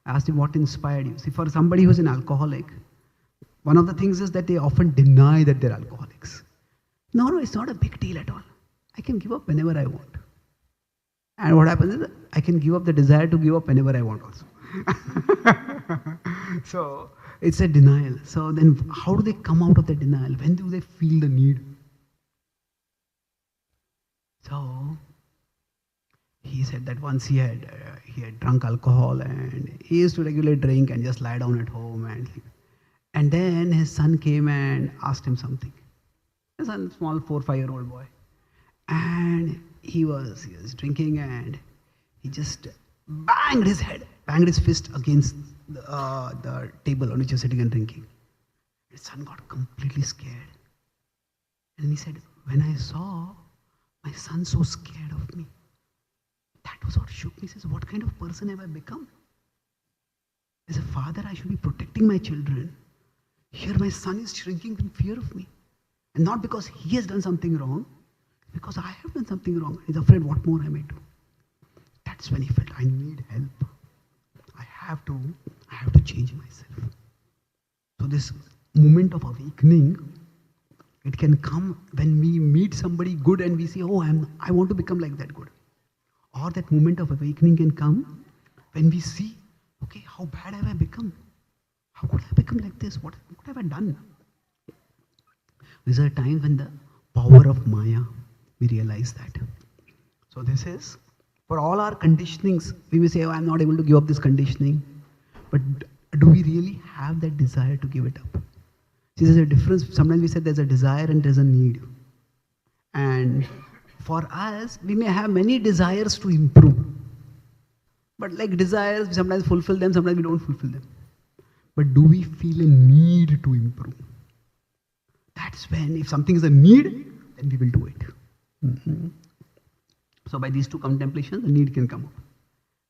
asked him what inspired you. See, for somebody who's an alcoholic, one of the things is that they often deny that they're alcoholics. No, it's not a big deal at all. I can give up whenever I want. And what happens is I can give up the desire to give up whenever I want also. So it's a denial. So then how do they come out of the denial? When do they feel the need? So he said that once he had drunk alcohol and he used to regularly drink and just lie down at home, and then his son came and asked him something. His son, small 4 or 5-year-old boy, and he was drinking and he just banged his fist against the table on which he was sitting and drinking. His son got completely scared. And he said, when I saw my son so scared of me, that was what shook me. He says, what kind of person have I become? As a father, I should be protecting my children. Here my son is shrinking in fear of me. And not because he has done something wrong, because I have done something wrong. He's afraid what more I may do. That's when he felt, I need help. I have to change myself. So this moment of awakening, it can come when we meet somebody good and we say, oh, I want to become like that good. Or that moment of awakening can come when we see, okay, how bad have I become? How could I become like this? What have I done? These are times when the power of Maya, we realize that. So this is, for all our conditionings, we may say, oh, I'm not able to give up this conditioning. But do we really have that desire to give it up? See, there's a difference. Sometimes we say there's a desire and there's a need. And for us, we may have many desires to improve. But like desires, we sometimes fulfill them, sometimes we don't fulfill them. But do we feel a need to improve? That's when, if something is a need, then we will do it. Mm-hmm. So by these two contemplations, the need can come up.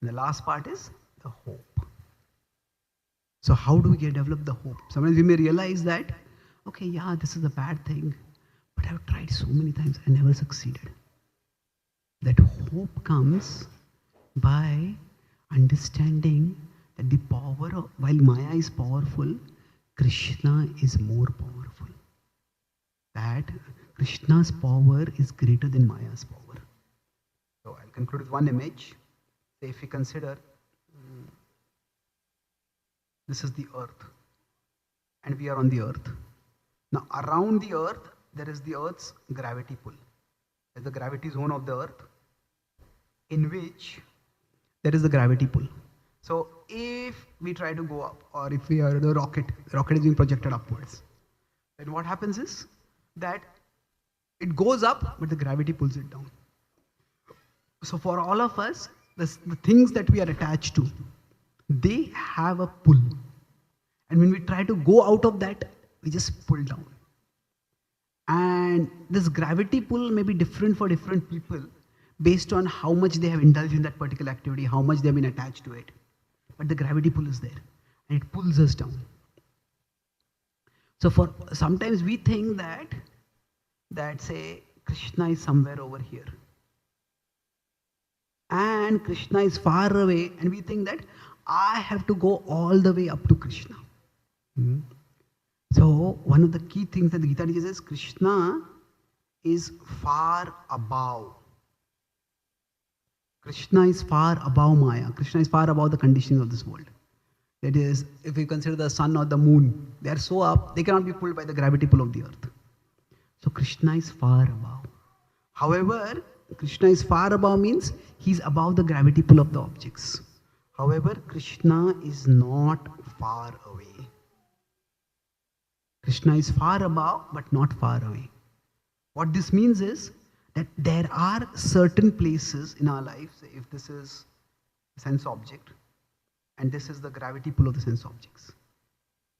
And the last part is the hope. So how do we develop the hope? Sometimes we may realize that, okay, yeah, this is a bad thing, but I've tried so many times, I never succeeded. That hope comes by understanding that the power of, while Maya is powerful, Krishna is more powerful. That Krishna's power is greater than Maya's power. So I'll conclude with one image. Say if we consider, this is the earth, and we are on the earth. Now around the earth, there is the earth's gravity pull. There's the gravity zone of the earth, in which there is the gravity pull. So if we try to go up, or if we are the rocket is being projected upwards, then what happens is that it goes up, but the gravity pulls it down. So for all of us, the things that we are attached to, they have a pull. And when we try to go out of that, we just pull down. And this gravity pull may be different for different people based on how much they have indulged in that particular activity, how much they have been attached to it. But the gravity pull is there and it pulls us down. So for sometimes we think that say Krishna is somewhere over here. And Krishna is far away, and we think that I have to go all the way up to Krishna. So one of the key things that the Gita teaches is Krishna is far above. Krishna is far above Maya. Krishna is far above the conditions of this world. That is, if we consider the sun or the moon, they are so up, they cannot be pulled by the gravity pull of the earth. So Krishna is far above. However, Krishna is far above means he's above the gravity pull of the objects. However, Krishna is not far away. Krishna is far above but not far away. What this means is that there are certain places in our life, say if this is a sense object and this is the gravity pull of the sense objects.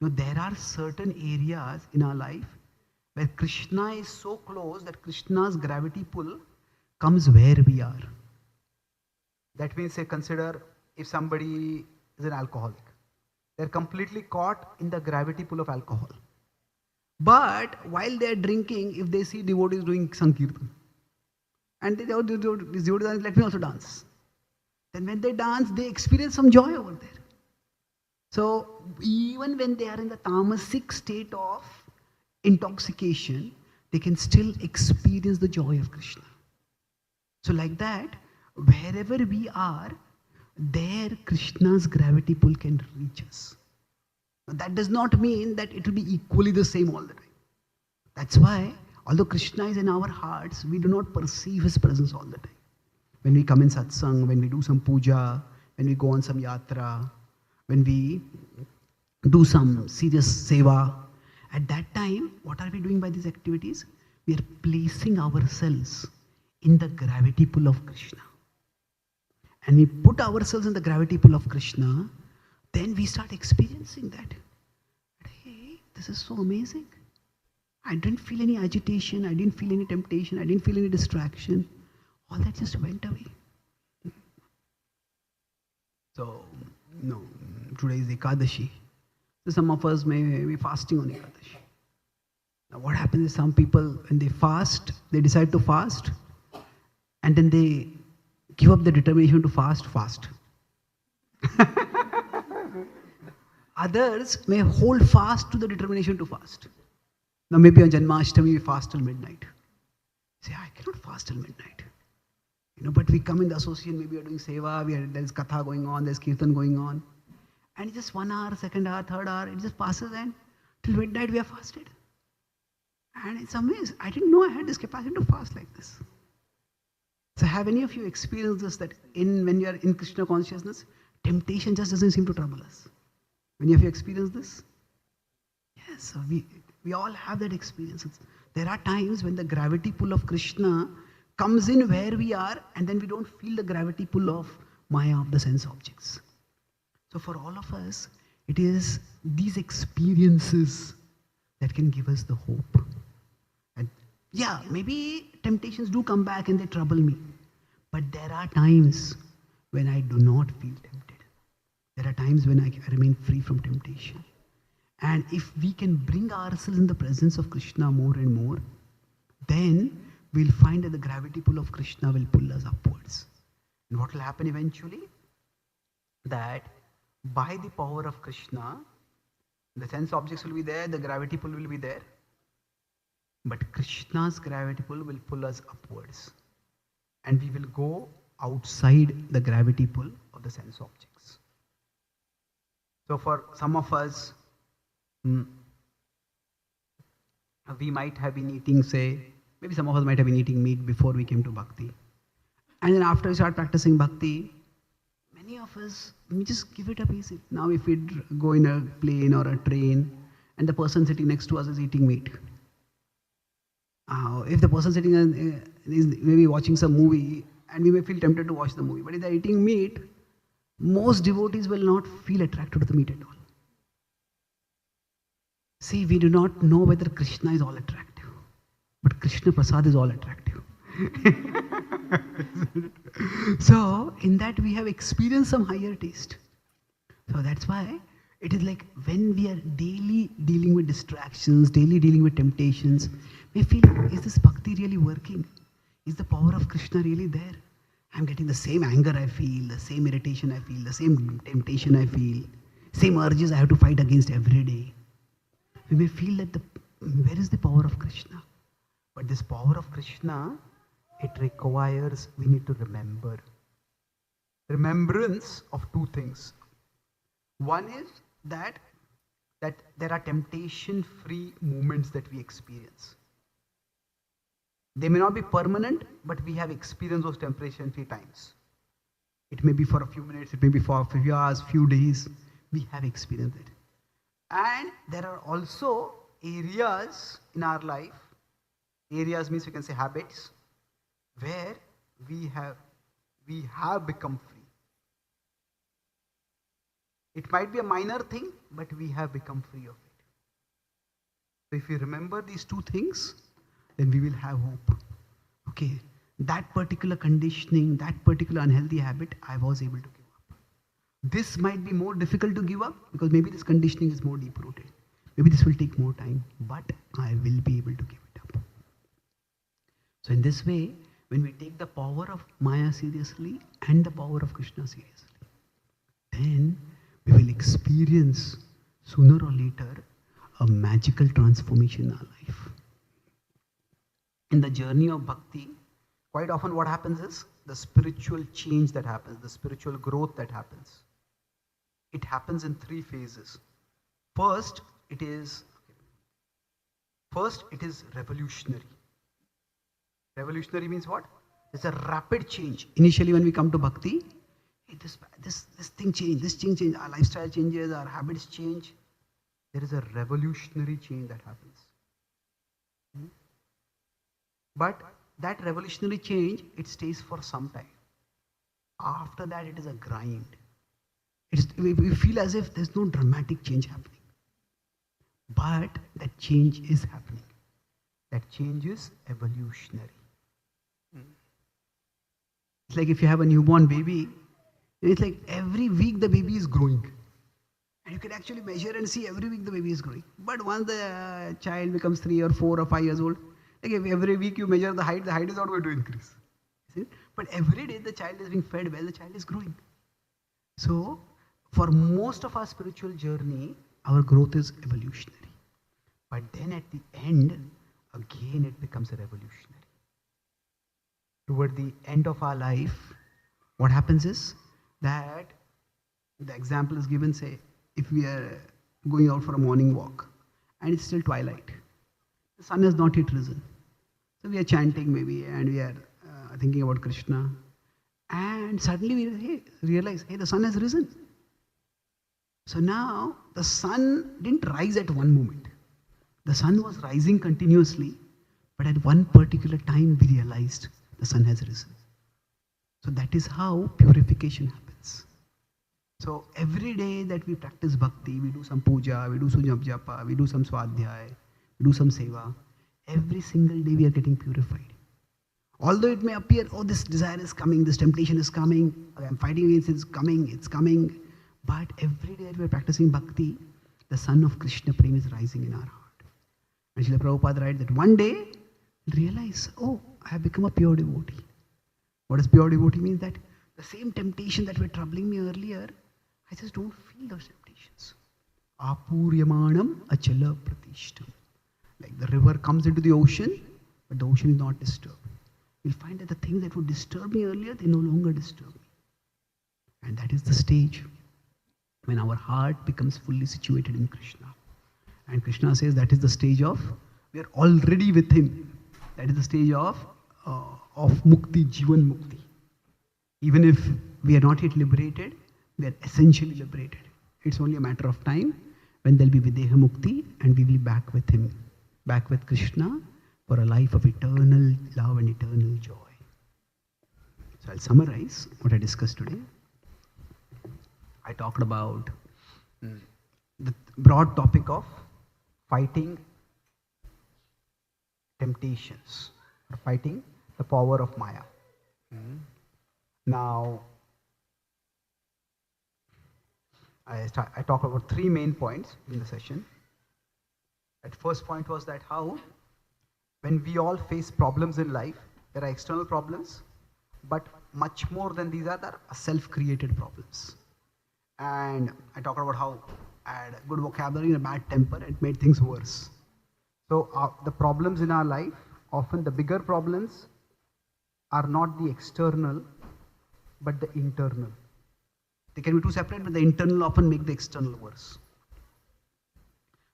Now, there are certain areas in our life where Krishna is so close that Krishna's gravity pull comes where we are. That means, say, consider if somebody is an alcoholic. They're completely caught in the gravity pull of alcohol. But while they're drinking, if they see devotees doing Sankirtan, and these devotees are, let me also dance. Then when they dance, they experience some joy over there. So even when they are in the tamasic state of intoxication, they can still experience the joy of Krishna. So like that, wherever we are, there Krishna's gravity pull can reach us. Now, that does not mean that it will be equally the same all the time. That's why, although Krishna is in our hearts, we do not perceive his presence all the time. When we come in satsang, when we do some puja, when we go on some yatra, when we do some serious seva, at that time, what are we doing by these activities? We are placing ourselves in the gravity pull of Krishna. And we put ourselves in the gravity pull of Krishna, then we start experiencing that. Hey, this is so amazing. I didn't feel any agitation, I didn't feel any temptation, I didn't feel any distraction. All that just went away. So, no, today is Ekadashi. So some of us may be fasting on Ekadashi. Now what happens is some people, when they fast, they decide to fast, and then they give up the determination to fast. Others may hold fast to the determination to fast. Now maybe on Janmashtami we fast till midnight. Say, I cannot fast till midnight. But we come in the association, maybe we are doing seva, there is katha going on, there is kirtan going on. And just 1 hour, 2nd hour, 3rd hour, it just passes and till midnight we are fasted. And it's amazing. I didn't know I had this capacity to fast like this. So have any of you experienced this, that when you are in Krishna consciousness, temptation just doesn't seem to trouble us? Any of you experienced this? Yes, so we all have that experience. There are times when the gravity pull of Krishna comes in where we are, and then we don't feel the gravity pull of Maya, of the sense objects. So for all of us, it is these experiences that can give us the hope. And yeah, maybe temptations do come back and they trouble me. But there are times when I do not feel tempted. There are times when I remain free from temptation. And if we can bring ourselves in the presence of Krishna more and more, then we'll find that the gravity pull of Krishna will pull us upwards. And what will happen eventually? That by the power of Krishna, the sense objects will be there, the gravity pull will be there. But Krishna's gravity pull will pull us upwards. And we will go outside the gravity pull of the sense objects. So for some of us, we might have been eating, maybe some of us might have been eating meat before we came to bhakti. And then after we start practicing bhakti, many of us, we just give it up easy. Now if we go in a plane or a train and the person sitting next to us is eating meat. If the person sitting is maybe watching some movie, and we may feel tempted to watch the movie, but if they're eating meat, most devotees will not feel attracted to the meat at all. See, we do not know whether Krishna is all attractive, but Krishna Prasad is all attractive. So, in that we have experienced some higher taste. So that's why it is like when we are daily dealing with distractions, daily dealing with temptations, we feel, is this bhakti really working? Is the power of Krishna really there? I'm getting the same anger I feel, the same irritation I feel, the same temptation I feel, same urges I have to fight against every day. We may feel that where is the power of Krishna? But this power of Krishna, it requires, we need to remember. Remembrance of two things. One is that there are temptation-free moments that we experience. They may not be permanent, but we have experienced those temptation-free times. It may be for a few minutes, it may be for a few hours, few days. We have experienced it. And there are also areas in our life, areas means you can say habits, where we have become free. It might be a minor thing, but we have become free of it. So if we remember these two things, then we will have hope. Okay, that particular conditioning, that particular unhealthy habit, I was able to give up. This might be more difficult to give up because maybe this conditioning is more deep rooted. Maybe this will take more time, but I will be able to give it up. So in this way, when we take the power of Maya seriously and the power of Krishna seriously, then we will experience sooner or later a magical transformation in our life. In the journey of bhakti, quite often what happens is the spiritual change that happens, the spiritual growth that happens. It happens in three phases. First, it is revolutionary. Revolutionary means what? It's a rapid change. Initially, when we come to bhakti, hey, this thing change, this thing change, our lifestyle changes, our habits change. There is a revolutionary change that happens. But that revolutionary change, it stays for some time. After that, it is a grind. We feel as if there's no dramatic change happening. But that change is happening. That change is evolutionary. It's like if you have a newborn baby, it's like every week the baby is growing. And you can actually measure and see every week the baby is growing. But once the child becomes 3 or 4 or 5 years old, like if every week you measure the height is not going to increase. See? But every day the child is being fed well, the child is growing. So, for most of our spiritual journey, our growth is evolutionary. But then at the end, again it becomes a revolutionary. Toward the end of our life, what happens is that the example is given, say, if we are going out for a morning walk and it's still twilight, the sun has not yet risen. So we are chanting maybe and we are thinking about Krishna, and suddenly we realize, hey, the sun has risen. So now the sun didn't rise at one moment. The sun was rising continuously, but at one particular time we realized the sun has risen. So that is how purification happens. So every day that we practice bhakti, we do some puja, we do some japa, we do some swadhyay, we do some seva. Every single day we are getting purified. Although it may appear, oh, this desire is coming, this temptation is coming, I'm fighting against it, it's coming. But every day that we are practicing bhakti, the sun of Krishna Prem is rising in our heart. And Srila Prabhupada writes that one day, realize, oh, I have become a pure devotee. What does pure devotee mean? That the same temptation that were troubling me earlier, I just don't feel those temptations. Apuryamanam achala pratishtam. Like the river comes into the ocean, but the ocean is not disturbed. You'll find that the things that would disturb me earlier, they no longer disturb me. And that is the stage when our heart becomes fully situated in Krishna. And Krishna says that is the stage of, we are already with him. That is the stage of mukti, jivan mukti. Even if we are not yet liberated, we are essentially liberated. It's only a matter of time when there will be videha mukti and we will be back with him, back with Krishna for a life of eternal love and eternal joy. So I'll summarize what I discussed today. I talked about the broad topic of fighting temptations, or fighting the power of Maya. Now, I talk about three main points in the session. At first point was that how, when we all face problems in life, there are external problems, but much more than these are there are self-created problems. And I talked about how I had a good vocabulary and a bad temper, it made things worse. So the problems in our life, often the bigger problems are not the external, but the internal. They can be two separate, but the internal often make the external worse.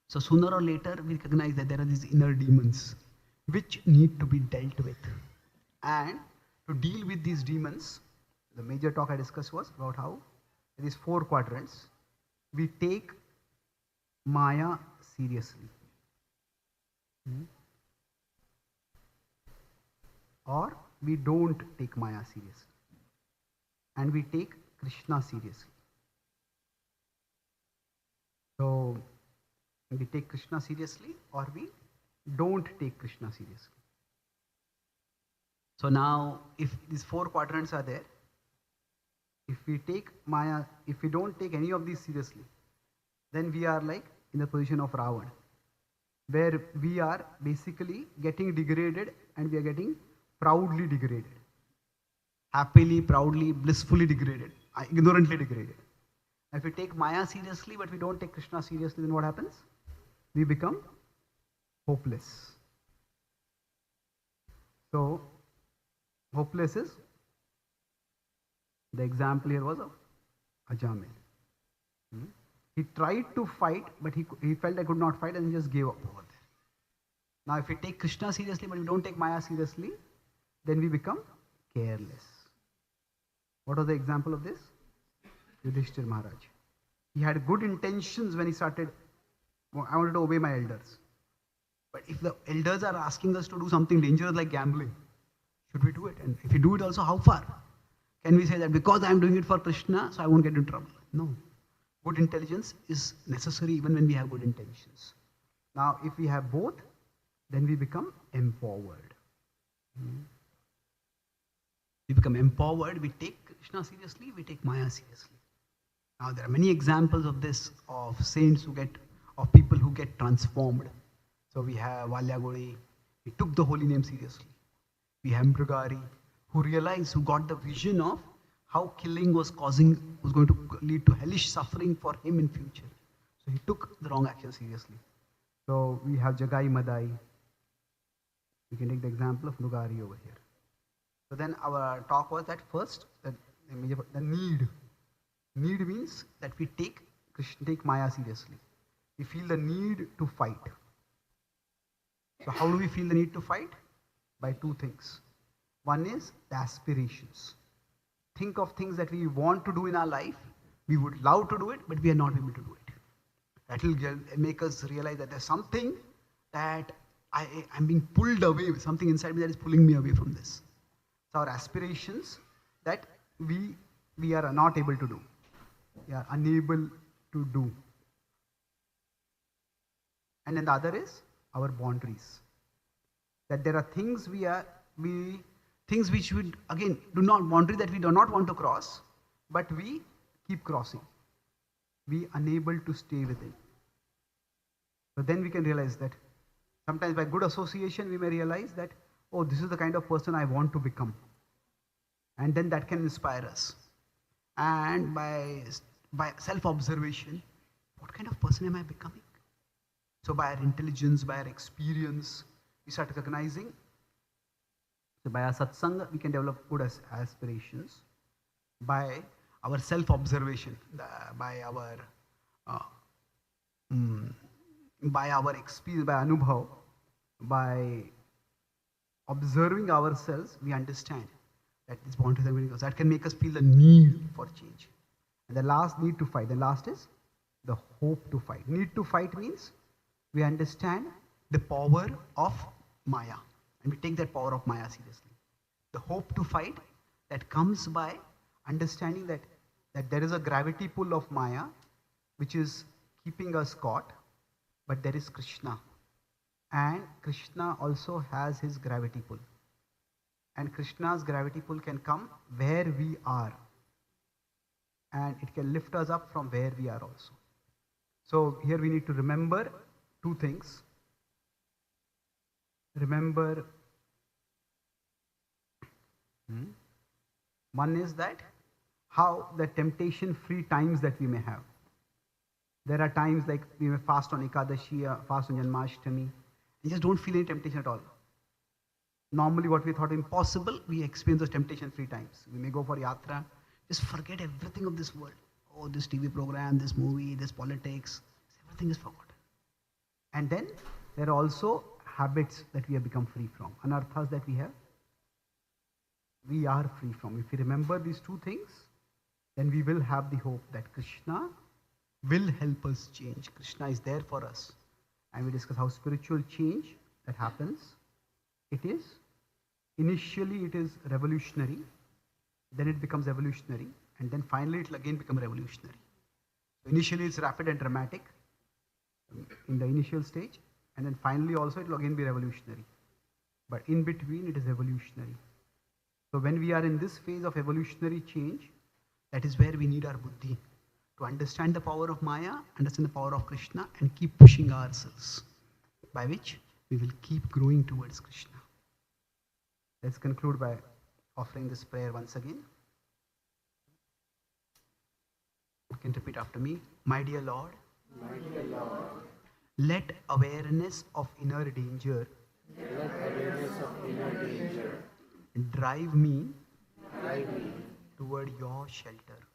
So sooner or later, we recognize that there are these inner demons which need to be dealt with. And to deal with these demons, the major talk I discussed was about how in these 4 quadrants, we take Maya seriously. Or we don't take Maya seriously. And we take Krishna seriously. So, we take Krishna seriously or we don't take Krishna seriously. So now, if these 4 quadrants are there, if we take Maya, if we don't take any of these seriously, then we are like in the position of Ravan, where we are basically getting degraded and we are getting proudly degraded. Happily, proudly, blissfully degraded, ignorantly degraded. If we take Maya seriously but we don't take Krishna seriously, then what happens? We become hopeless. So, hopeless is, the example here was of Ajamil. He tried to fight, but he felt I could not fight and he just gave up over there. Now, if we take Krishna seriously but we don't take Maya seriously, then we become careless. What was the example of this? Yudhishthir Maharaj. He had good intentions when he started, I wanted to obey my elders. But if the elders are asking us to do something dangerous like gambling, should we do it? And if we do it also, how far? Can we say that because I am doing it for Krishna, so I won't get into trouble? No. Good intelligence is necessary even when we have good intentions. Now, if we have both, then we become empowered. We become empowered, we take Krishna seriously, we take Maya seriously. Now, there are many examples of this, of saints of people who get transformed. So we have Valyaguri, he took the holy name seriously. We have Mrigari, who realized, who got the vision of how killing was going to lead to hellish suffering for him in future. So he took the wrong action seriously. So we have Jagai Madai. We can take the example of Mrigari over here. So then our talk was that first, the need. Need means that we take Maya seriously. We feel the need to fight. So how do we feel the need to fight? By 2 things. One is the aspirations. Think of things that we want to do in our life. We would love to do it, but we are not able to do it. That will make us realize that there's something that I'm being pulled away, something inside me that is pulling me away from this. So our aspirations that we are not able to do. We are unable to do. And then the other is our boundaries. That there are things things which we again boundary that we do not want to cross, but we keep crossing. We are unable to stay within. So then we can realize that sometimes by good association we may realize that, oh, this is the kind of person I want to become. And then that can inspire us. And by self-observation, what kind of person am I becoming? So by our intelligence, by our experience, we start recognizing. So by our satsanga, we can develop good aspirations. By our self-observation, by our experience, by anubhav, by observing ourselves, we understand that these boundaries are very close. That can make us feel the need for change. And the last, need to fight. The last is the hope to fight. Need to fight means we understand the power of Maya. And we take that power of Maya seriously. The hope to fight, that comes by understanding that there is a gravity pull of Maya which is keeping us caught. but there is Krishna. And Krishna also has his gravity pull. And Krishna's gravity pull can come where we are. And it can lift us up from where we are also. So here we need to remember two things. Remember, one is that how the temptation-free times that we may have. There are times like we may fast on Ekadashi, fast on Janmashtami, and just don't feel any temptation at all. Normally what we thought impossible, we experience those temptation-free times. We may go for yatra, just forget everything of this world. Oh, this TV program, this movie, this politics, everything is forgotten. And then there are also habits that we have become free from, anarthas that we have. We are free from. If we remember these two things, then we will have the hope that Krishna will help us change. Krishna is there for us. And we discuss how spiritual change that happens. Initially it is revolutionary, then it becomes evolutionary, and then finally it will again become revolutionary. So initially it's rapid and dramatic in the initial stage, and then finally also it will again be revolutionary. But in between it is evolutionary. So when we are in this phase of evolutionary change, that is where we need our buddhi to understand the power of Maya, understand the power of Krishna, and keep pushing ourselves, by which we will keep growing towards Krishna. Let's conclude by offering this prayer once again. You can repeat after me. My dear Lord, let awareness of inner danger drive me toward your shelter.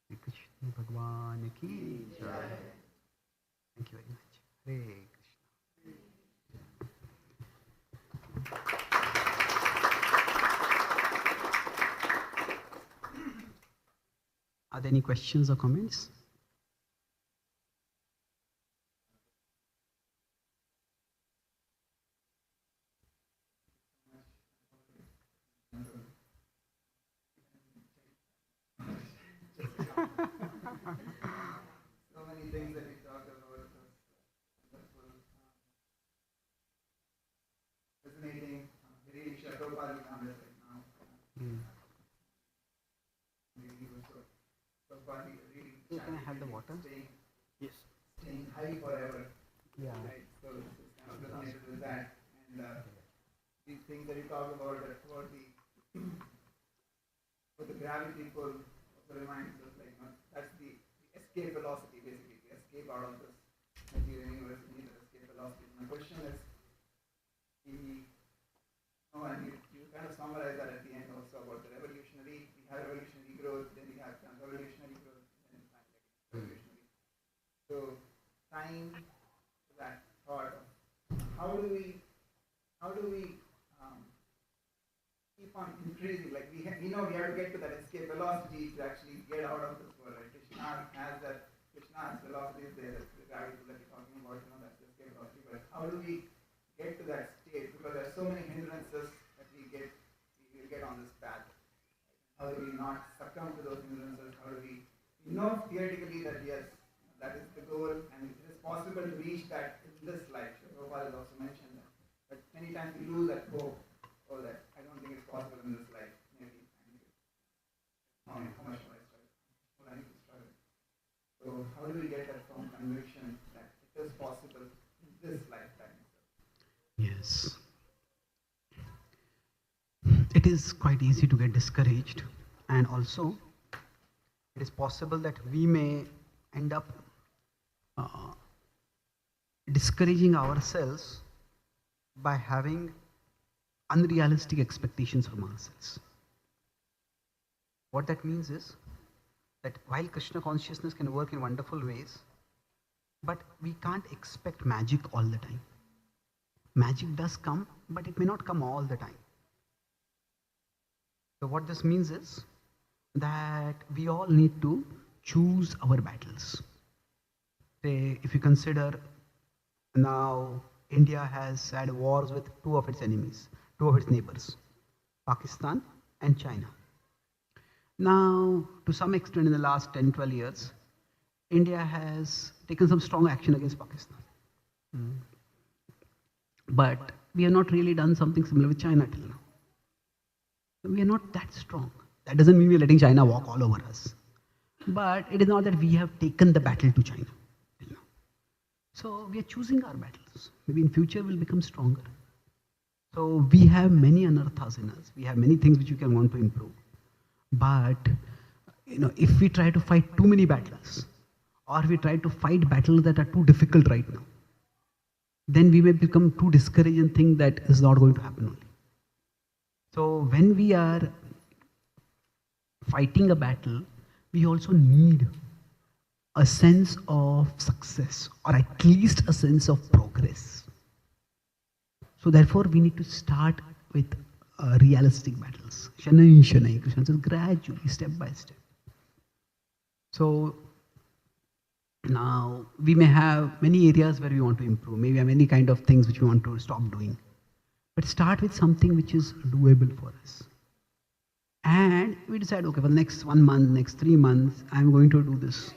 Shri Krishna Bhagwan ki jai. Thank you very much. Hare Krishna. Are there any questions or comments? So many things that we talked about, wonderful, resonating, really Prabhupada is on this right now. Really was so Prabhupada really Can I have the water? Staying high forever. Yeah. Right? So this is kind of resonated with that. And these things that you talk about about the gravity pull also reminds us like that's the escape velocity basically. The escape out of this material universe, we need the escape velocity. My question is, and you kind of summarize that at the end also about the revolutionary. We have revolutionary growth, then we have revolutionary growth, and then finally revolutionary. So tying to that thought of how do we keep on increasing? Like we know we have to get to that escape velocity to actually get out of this world. Right? Krishna's velocity is there. That's the gravity that you're talking about. That's the escape velocity. But how do we get to that state? Because there are so many hindrances that we will get on this path. How do we not succumb to those hindrances? How do we know theoretically that yes, that is the goal, and it is possible to reach that in this life. Prabhupada has also mentioned that. But many times we lose that hope, or that I don't think it's possible in this life. Maybe how much will I struggle? Well, I need to struggle. So how do we get that firm conviction that it is possible in this lifetime? Yes. It is quite easy to get discouraged, and also it is possible that we may end up discouraging ourselves by having unrealistic expectations from ourselves. What that means is that while Krishna consciousness can work in wonderful ways, but we can't expect magic all the time. Magic does come, but it may not come all the time. So what this means is that we all need to choose our battles. Say, if you consider now India has had wars with two of its enemies, two of its neighbors, Pakistan and China. Now, to some extent in the last 10-12 years, India has taken some strong action against Pakistan. But we have not really done something similar with China till now. We are not that strong. That doesn't mean we are letting China walk all over us. But it is not that we have taken the battle to China till now. So we are choosing our battles. Maybe in future we'll become stronger. So we have many anarthas in us. We have many things which we can want to improve. But if we try to fight too many battles, or we try to fight battles that are too difficult right now, then we may become too discouraged and think that is not going to happen only. So when we are fighting a battle, we also need a sense of success, or at least a sense of progress. So therefore, we need to start with realistic battles. Shanai, Shanai, Krishna says gradually, step by step. So now we may have many areas where we want to improve. Maybe have many kind of things which we want to stop doing. But start with something which is doable for us. And we decide, okay, for the next 1 month, next 3 months, I'm going to do this.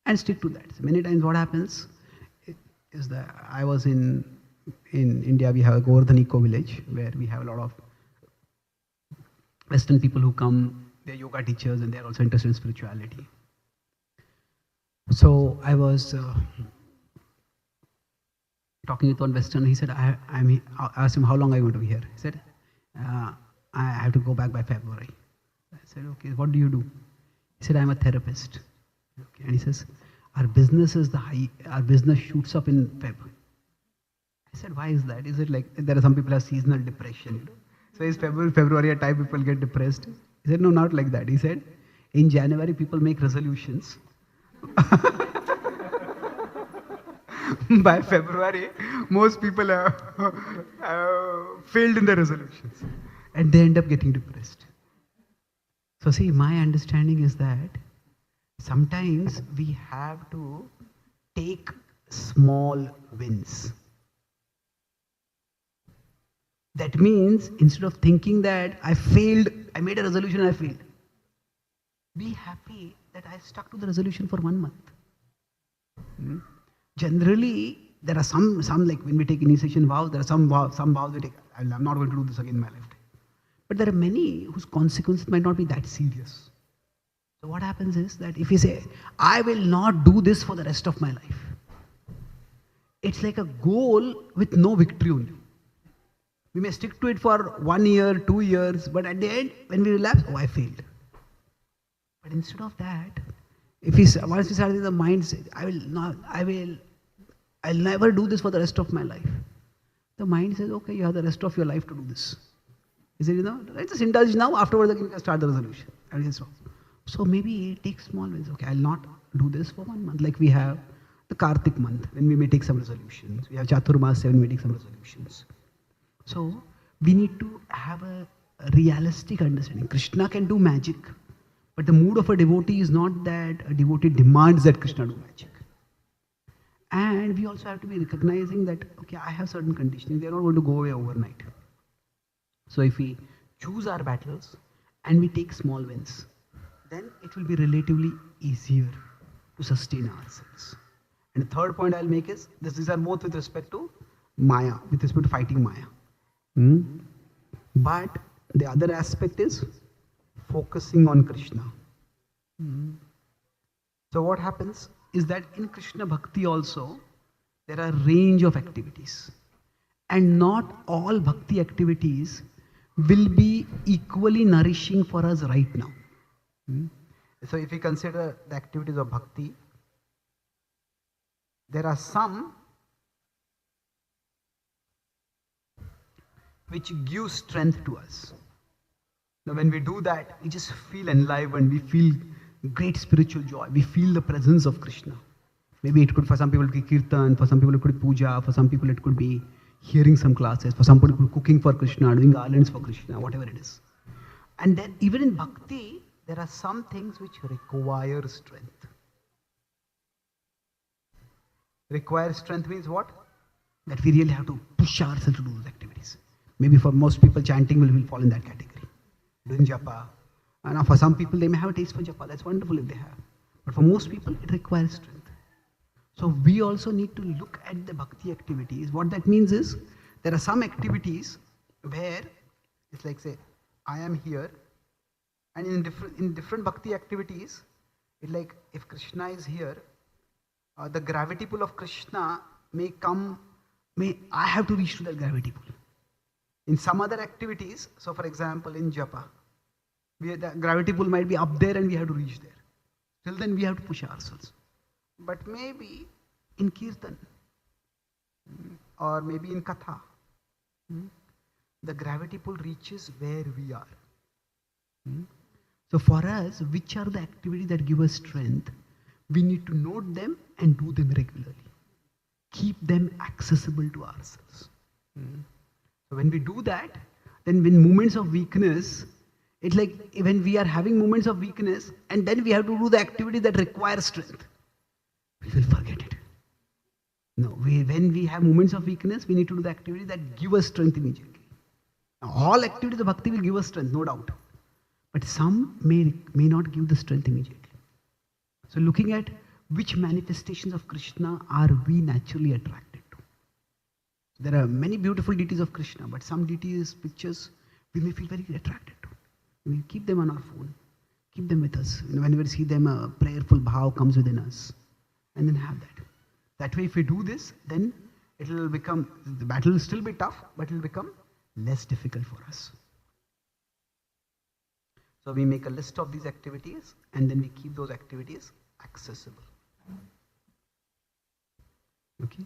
And stick to that. So many times what happens is that I was in India, we have a Govardhan Eco Village where we have a lot of Western people who come, they're yoga teachers and they're also interested in spirituality. So I was talking with one Western, he said, I asked him, how long are you going to be here? He said, I have to go back by February. I said, okay, what do you do? He said, I'm a therapist. Okay. And he says, our business shoots up in February. I said, why is that? Is it like, there are some people who have seasonal depression, So is February a time people get depressed? He said, no, not like that. He said, in January people make resolutions. By February, most people have failed in their resolutions. And they end up getting depressed. So see, my understanding is that sometimes we have to take small wins. That means instead of thinking that I failed, I made a resolution and I failed, be happy that I stuck to the resolution for 1 month. Generally, there are some like when we take initiation vows, there are some vows we take, I'm not going to do this again in my lifetime. But there are many whose consequences might not be that serious. So what happens is that if we say, I will not do this for the rest of my life, it's like a goal with no victory only. We may stick to it for 1 year, 2 years, but at the end, when we relapse, oh, I failed. But instead of that, once we start with the mindset, I'll never do this for the rest of my life. The mind says, okay, you have the rest of your life to do this. He said, let's just indulge now, afterwards you can start the resolution. So maybe take small wins. Okay, I'll not do this for 1 month. Like we have the Kartik month, when we may take some resolutions. We have Chaturmas, when we take some resolutions. So we need to have a realistic understanding. Krishna can do magic, but the mood of a devotee is not that a devotee demands that Krishna do magic. And we also have to be recognizing that, okay, I have certain conditioning, they're not going to go away overnight. So if we choose our battles and we take small wins, then it will be relatively easier to sustain ourselves. And the third point I'll make is, these are both with respect to Maya, with respect to fighting Maya. But the other aspect is focusing on Krishna. So what happens is that in Krishna Bhakti also, there are a range of activities. And not all Bhakti activities will be equally nourishing for us right now. So if we consider the activities of Bhakti, there are some which give strength to us. Now when we do that, we just feel enlivened, we feel great spiritual joy, we feel the presence of Krishna. Maybe it could, for some people it could be kirtan, for some people it could be puja, for some people it could be hearing some classes, for some people it could be cooking for Krishna, doing garlands for Krishna, whatever it is. And then even in Bhakti, there are some things which require strength. Require strength means what? That we really have to push ourselves to do those activities. Maybe for most people, chanting will fall in that category. Doing japa. And for some people, they may have a taste for japa. That's wonderful if they have. But for most people, it requires strength. So we also need to look at the bhakti activities. What that means is, there are some activities where it's like, say, I am here, and in different bhakti activities, it's like if Krishna is here, the gravity pull of Krishna may come, I have to reach to that gravity pull. In some other activities, so for example in japa, the gravity pull might be up there and we have to reach there. Till then we have to push ourselves. But maybe in kirtan, or maybe in katha, the gravity pull reaches where we are. So for us, which are the activities that give us strength? We need to note them and do them regularly. Keep them accessible to ourselves. So when we do that, then when moments of weakness, it's like when we are having moments of weakness and then we have to do the activity that requires strength, we will forget it. No, when we have moments of weakness, we need to do the activity that give us strength immediately. Now, all activities of bhakti will give us strength, no doubt. But some may not give the strength immediately. So looking at which manifestations of Krishna are we naturally attracted to. There are many beautiful deities of Krishna, but some deities, pictures, we may feel very attracted to. We keep them on our phone, keep them with us. Whenever we see them, a prayerful bhav comes within us. And then have that. That way, if we do this, then it will become, the battle will still be tough, but it will become less difficult for us. So we make a list of these activities and then we keep those activities accessible. Okay?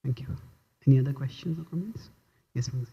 Thank you. Any other questions or comments? Yes, Mansi.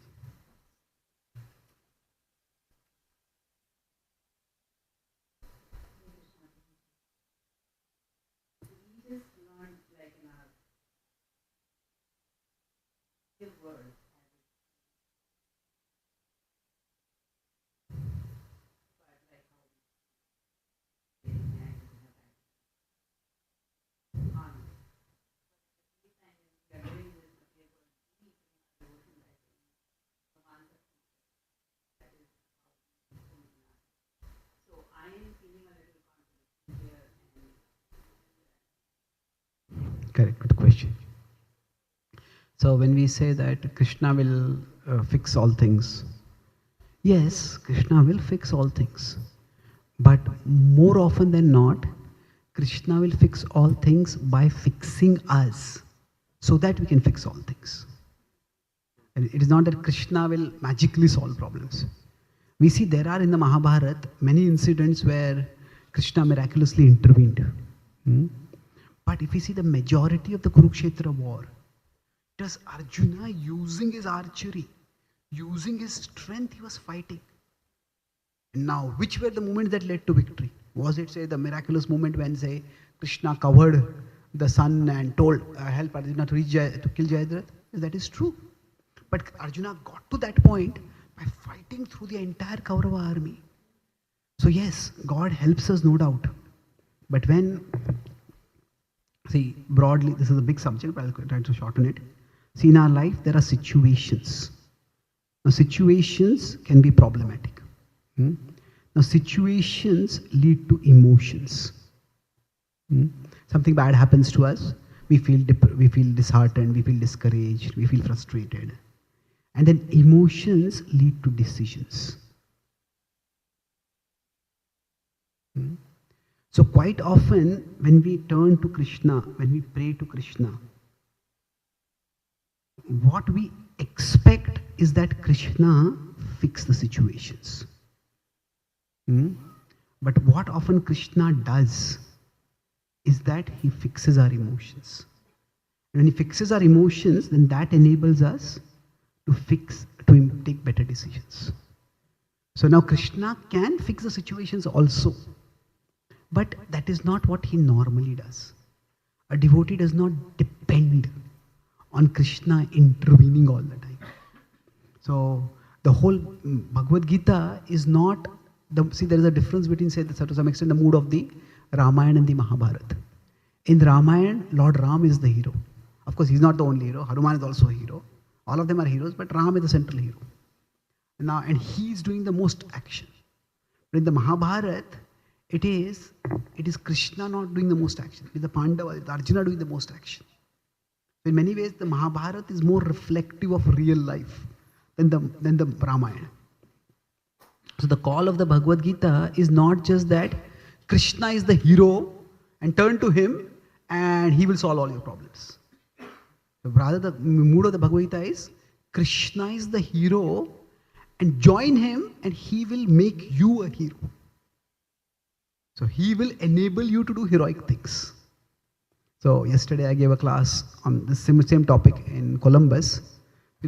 Correct, good question. So when we say that Krishna will fix all things, yes, Krishna will fix all things. But more often than not, Krishna will fix all things by fixing us so that we can fix all things. And it is not that Krishna will magically solve problems. We see there are in the Mahabharata many incidents where Krishna miraculously intervened. But if we see the majority of the Kurukshetra war, it was Arjuna using his archery, using his strength, he was fighting. Now, which were the moments that led to victory? Was it, say, the miraculous moment when, say, Krishna covered the sun and told, help Arjuna to kill Jayadratha? That is true. But Arjuna got to that point by fighting through the entire Kaurava army. So yes, God helps us, no doubt. But when, see, broadly, this is a big subject, but I'll try to shorten it. See, in our life, there are situations. Now, situations can be problematic. Now, situations lead to emotions. Something bad happens to us, we feel disheartened, we feel discouraged, we feel frustrated. And then emotions lead to decisions. So quite often, when we turn to Krishna, when we pray to Krishna, what we expect is that Krishna fix the situations. But what often Krishna does is that he fixes our emotions. And when he fixes our emotions, then that enables us to take better decisions. So now Krishna can fix the situations also. But that is not what he normally does. A devotee does not depend on Krishna intervening all the time. So the whole Bhagavad-Gita is not, see, there is a difference between, say, to some extent, the mood of the Ramayana and the Mahabharata. In the Ramayana, Lord Ram is the hero. Of course, he's not the only hero. Hanuman is also a hero. All of them are heroes, but Ram is the central hero. Now, and he is doing the most action. But in the Mahabharata, it is Krishna not doing the most action. It is the Pandava, it's Arjuna doing the most action. In many ways, the Mahabharata is more reflective of real life than the Ramayana. So the call of the Bhagavad-Gita is not just that Krishna is the hero and turn to him and he will solve all your problems. So rather the mood of the Bhagavad-Gita is Krishna is the hero and join him and he will make you a hero. So he will enable you to do heroic things. So yesterday I gave a class on the same topic in Columbus.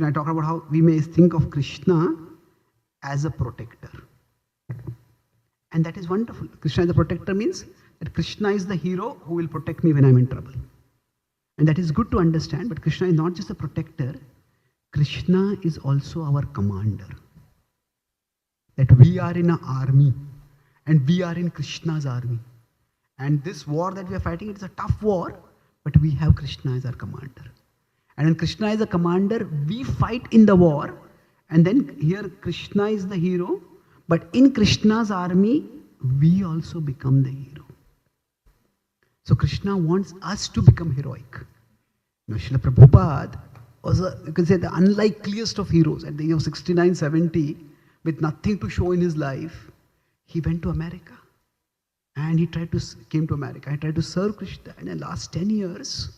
I talked about how we may think of Krishna as a protector. And that is wonderful. Krishna as a protector means that Krishna is the hero who will protect me when I'm in trouble. And that is good to understand, but Krishna is not just a protector. Krishna is also our commander. That we are in an army and we are in Krishna's army. And this war that we are fighting, it is a tough war, but we have Krishna as our commander. And when Krishna is a commander, we fight in the war. And then here Krishna is the hero, but in Krishna's army, we also become the hero. So Krishna wants us to become heroic. Srila Prabhupada was, you can say, the unlikeliest of heroes. At the age of 69, 70, with nothing to show in his life, he went to America. And he came to America. He tried to serve Krishna. And in the last 10 years,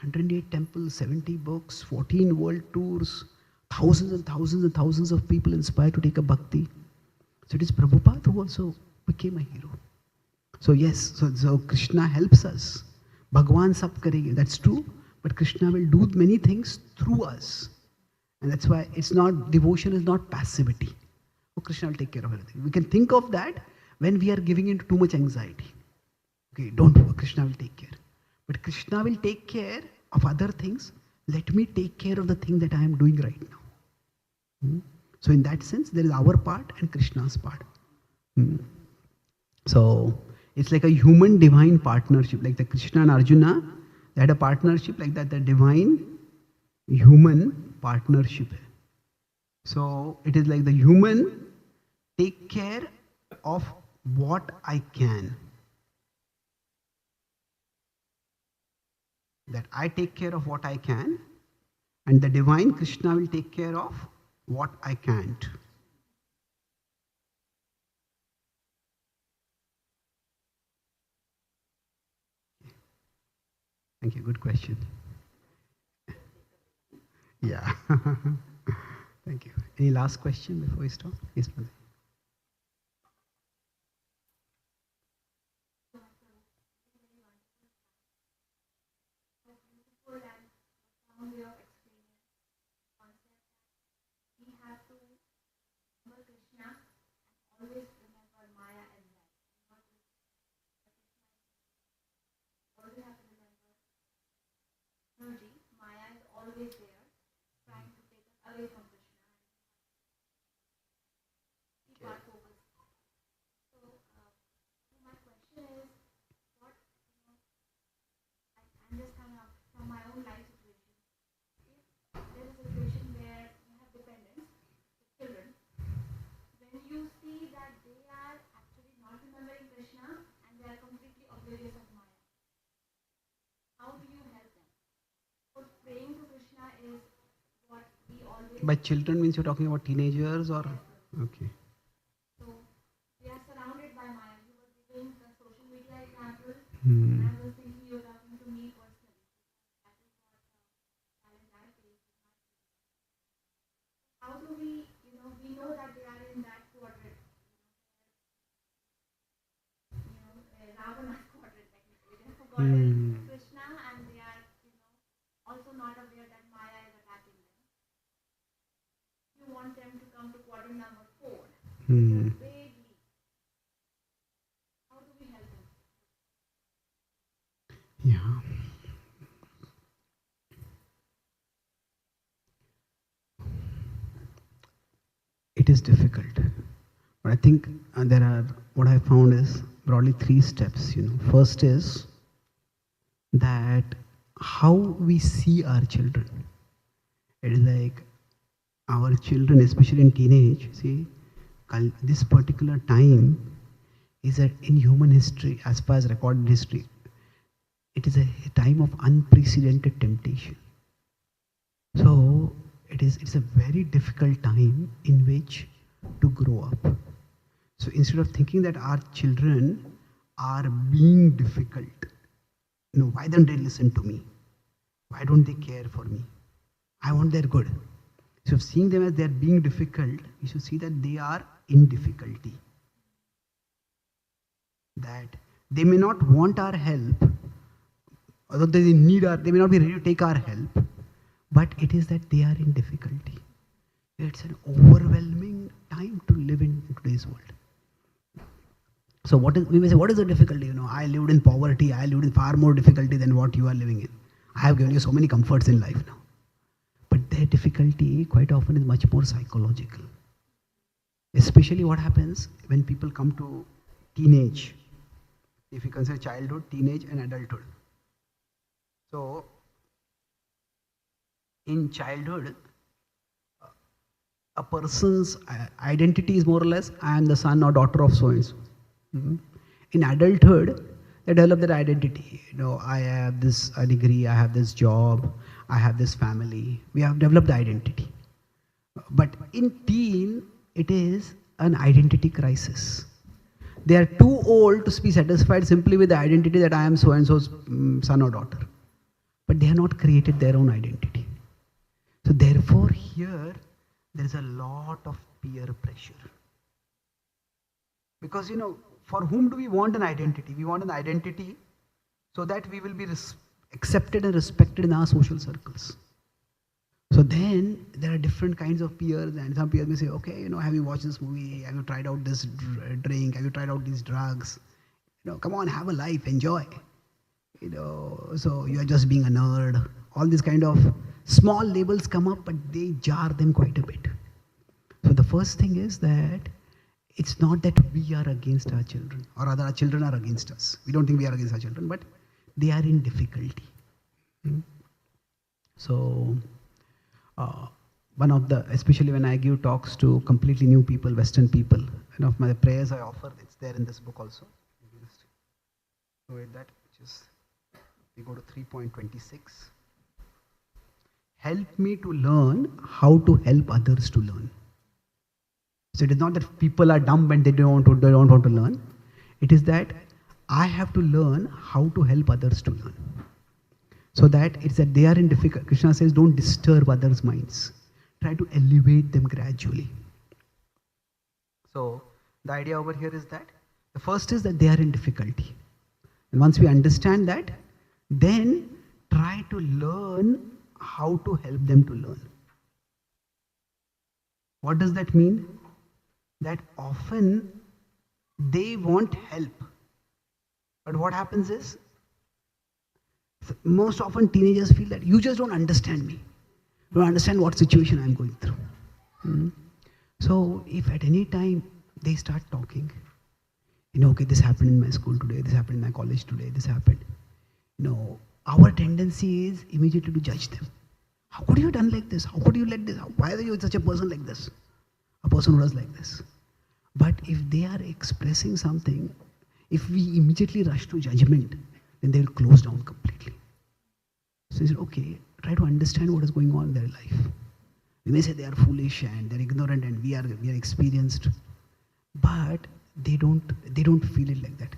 108 temples, 70 books, 14 world tours, thousands and thousands and thousands of people inspired to take a bhakti. So it is Prabhupada who also became a hero. So yes, so Krishna helps us. Bhagwan sab karenge, that's true. But Krishna will do many things through us. And that's why devotion is not passivity. Oh, Krishna will take care of everything. We can think of that when we are giving into too much anxiety. Okay, don't worry, Krishna will take care. But Krishna will take care of other things. Let me take care of the thing that I am doing right now. So in that sense, there is our part and Krishna's part. So it's like a human-divine partnership, like the Krishna and Arjuna, they had a partnership like that, the divine-human partnership. So it is like the human take care of what I can. That I take care of what I can, and the divine Krishna will take care of what I can't. Thank you. Good question. Yeah. Thank you. Any last question before we stop? Yes, please. By children means you're talking about teenagers or? Okay. So we are surrounded by Maya. You were giving the social media example. And I was thinking you were talking to me personally. That is what challenge I face. How do we know that they are in that quadrant. Ravana's quadrant technically. They have forgotten Krishna and they are also not aware that Maya is attacking them. You want them to come to quadrant number 4. Vaguely. How do we help them? Yeah. It is difficult. But I think there are, what I found is broadly 3 steps. First is that how we see our children. It is like our children, especially in teenage, see, this particular time is that in human history, as far as recorded history, it is a time of unprecedented temptation. So it's a very difficult time in which to grow up. So instead of thinking that our children are being difficult, why don't they listen to me? Why don't they care for me? I want their good. So seeing them as they're being difficult, you should see that they are in difficulty. That they may not want our help, although they may not be ready to take our help, but it is that they are in difficulty. It's an overwhelming time to live in today's world. So we may say, what is the difficulty? I lived in poverty, I lived in far more difficulty than what you are living in. I have given you so many comforts in life now. But their difficulty quite often is much more psychological. Especially what happens when people come to teenage. If you consider childhood, teenage and adulthood. So, in childhood, a person's identity is more or less, I am the son or daughter of so-and-so. In adulthood, they develop their identity. I have this degree, I have this job, I have this family. We have developed the identity. But in teen, it is an identity crisis. They are too old to be satisfied simply with the identity that I am so-and-so's son or daughter. But they have not created their own identity. So therefore, here, there is a lot of peer pressure. Because, for whom do we want an identity? We want an identity so that we will be accepted and respected in our social circles. So then there are different kinds of peers, and some peers may say, okay, have you watched this movie? Have you tried out this drink? Have you tried out these drugs? Come on, have a life, enjoy. So you are just being a nerd. All these kind of small labels come up, but they jar them quite a bit. So the first thing is that it's not that we are against our children, or rather our children are against us. We don't think we are against our children, but they are in difficulty. So, especially when I give talks to completely new people, Western people, one of my prayers I offer, it's there in this book also. So with that, we go to 3.26. Help me to learn how to help others to learn. So it is not that people are dumb and they don't want to learn. It is that I have to learn how to help others to learn. So that it's that they are in difficulty. Krishna says, don't disturb others' minds. Try to elevate them gradually. So the idea over here is that the first is that they are in difficulty. And once we understand that, then try to learn how to help them to learn. What does that mean? That often they want help. But what happens is, most often teenagers feel that you just don't understand me. You don't understand what situation I'm going through. So if at any time they start talking, okay, this happened in my school today, this happened in my college today, this happened. Our tendency is immediately to judge them. How could you have done like this? How could you let this? Why are you such a person like this? A person who does like this. But if they are expressing something, if we immediately rush to judgment, then they will close down completely. So he said, okay, try to understand what is going on in their life. We may say they are foolish and they're ignorant and we are experienced, but they don't feel it like that.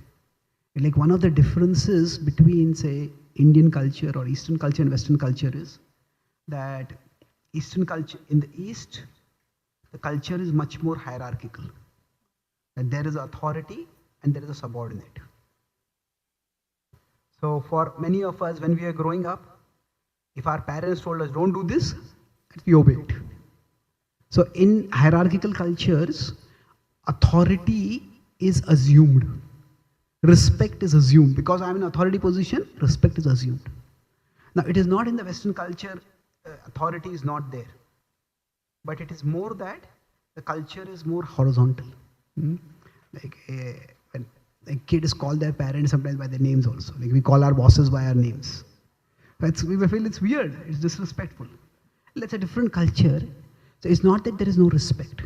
Like one of the differences between, say, Indian culture or Eastern culture and Western culture is that Eastern culture, in the East, the culture is much more hierarchical. That there is authority and there is a subordinate. So for many of us, when we are growing up, if our parents told us, don't do this, we obey it. So in hierarchical cultures, authority is assumed. Respect is assumed. Because I am in authority position, respect is assumed. Now it is not in the Western culture, authority is not there. But it is more that the culture is more horizontal. Like when a kid is called their parents sometimes by their names also. Like we call our bosses by our names. We feel it's weird, it's disrespectful. It's a different culture. So it's not that there is no respect,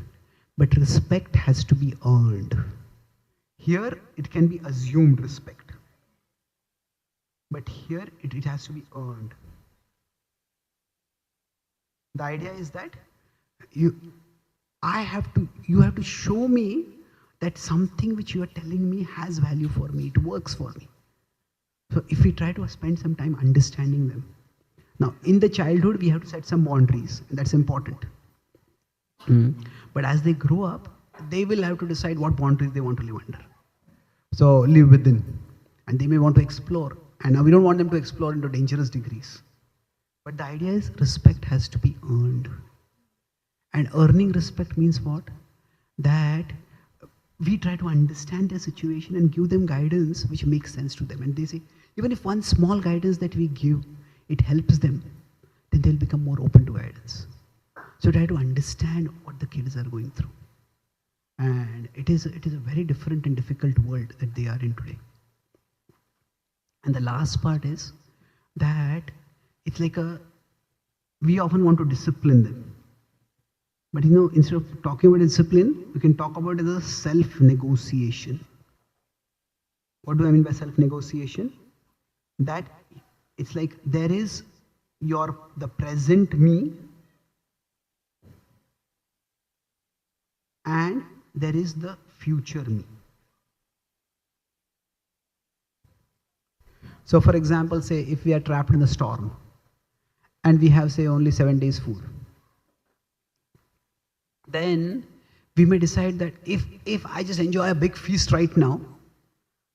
but respect has to be earned. here it can be assumed respect. But here it has to be earned. The idea is that you have to show me that something which you are telling me has value for me, it works for me. So if we try to spend some time understanding them. Now, in the childhood, we have to set some boundaries, and that's important. But as they grow up, they will have to decide what boundaries they want to live under. So live within. And they may want to explore. And now we don't want them to explore into dangerous degrees. But the idea is respect has to be earned. And earning respect means what? That we try to understand their situation and give them guidance which makes sense to them. And they say, even if one small guidance that we give, it helps them, then they'll become more open to guidance. So try to understand what the kids are going through. And it is a very different and difficult world that they are in today. And the last part is that it's like we often want to discipline them. But instead of talking about discipline, we can talk about it as a self-negotiation. What do I mean by self-negotiation? That it's like there is the present me and there is the future me. So for example, say if we are trapped in a storm and we have, say, only 7 days food, then we may decide that if I just enjoy a big feast right now,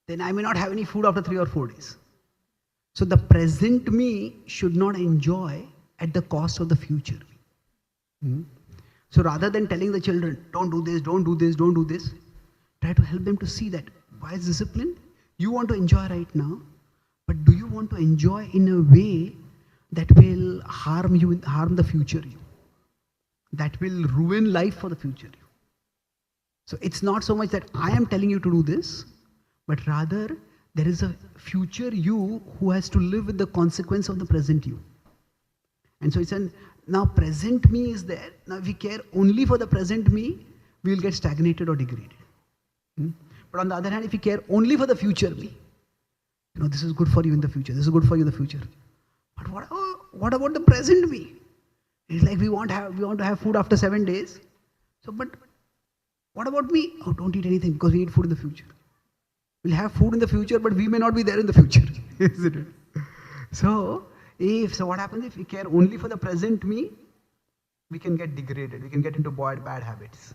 then I may not have any food after 3 or 4 days. So the present me should not enjoy at the cost of the future me. So rather than telling the children, don't do this, don't do this, don't do this, try to help them to see that wise discipline, you want to enjoy right now, but do you want to enjoy in a way that will harm the future you? That will ruin life for the future you. So it's not so much that I am telling you to do this, but rather there is a future you who has to live with the consequence of the present you. And so now present me is there. Now if we care only for the present me, we will get stagnated or degraded. But on the other hand, if we care only for the future me, this is good for you in the future, this is good for you in the future. But what about the present me? It's like we want to have food after 7 days. So, but what about me? Oh, don't eat anything because we need food in the future. We'll have food in the future, but we may not be there in the future, isn't it? So what happens if we care only for the present me? We can get degraded. We can get into bad habits.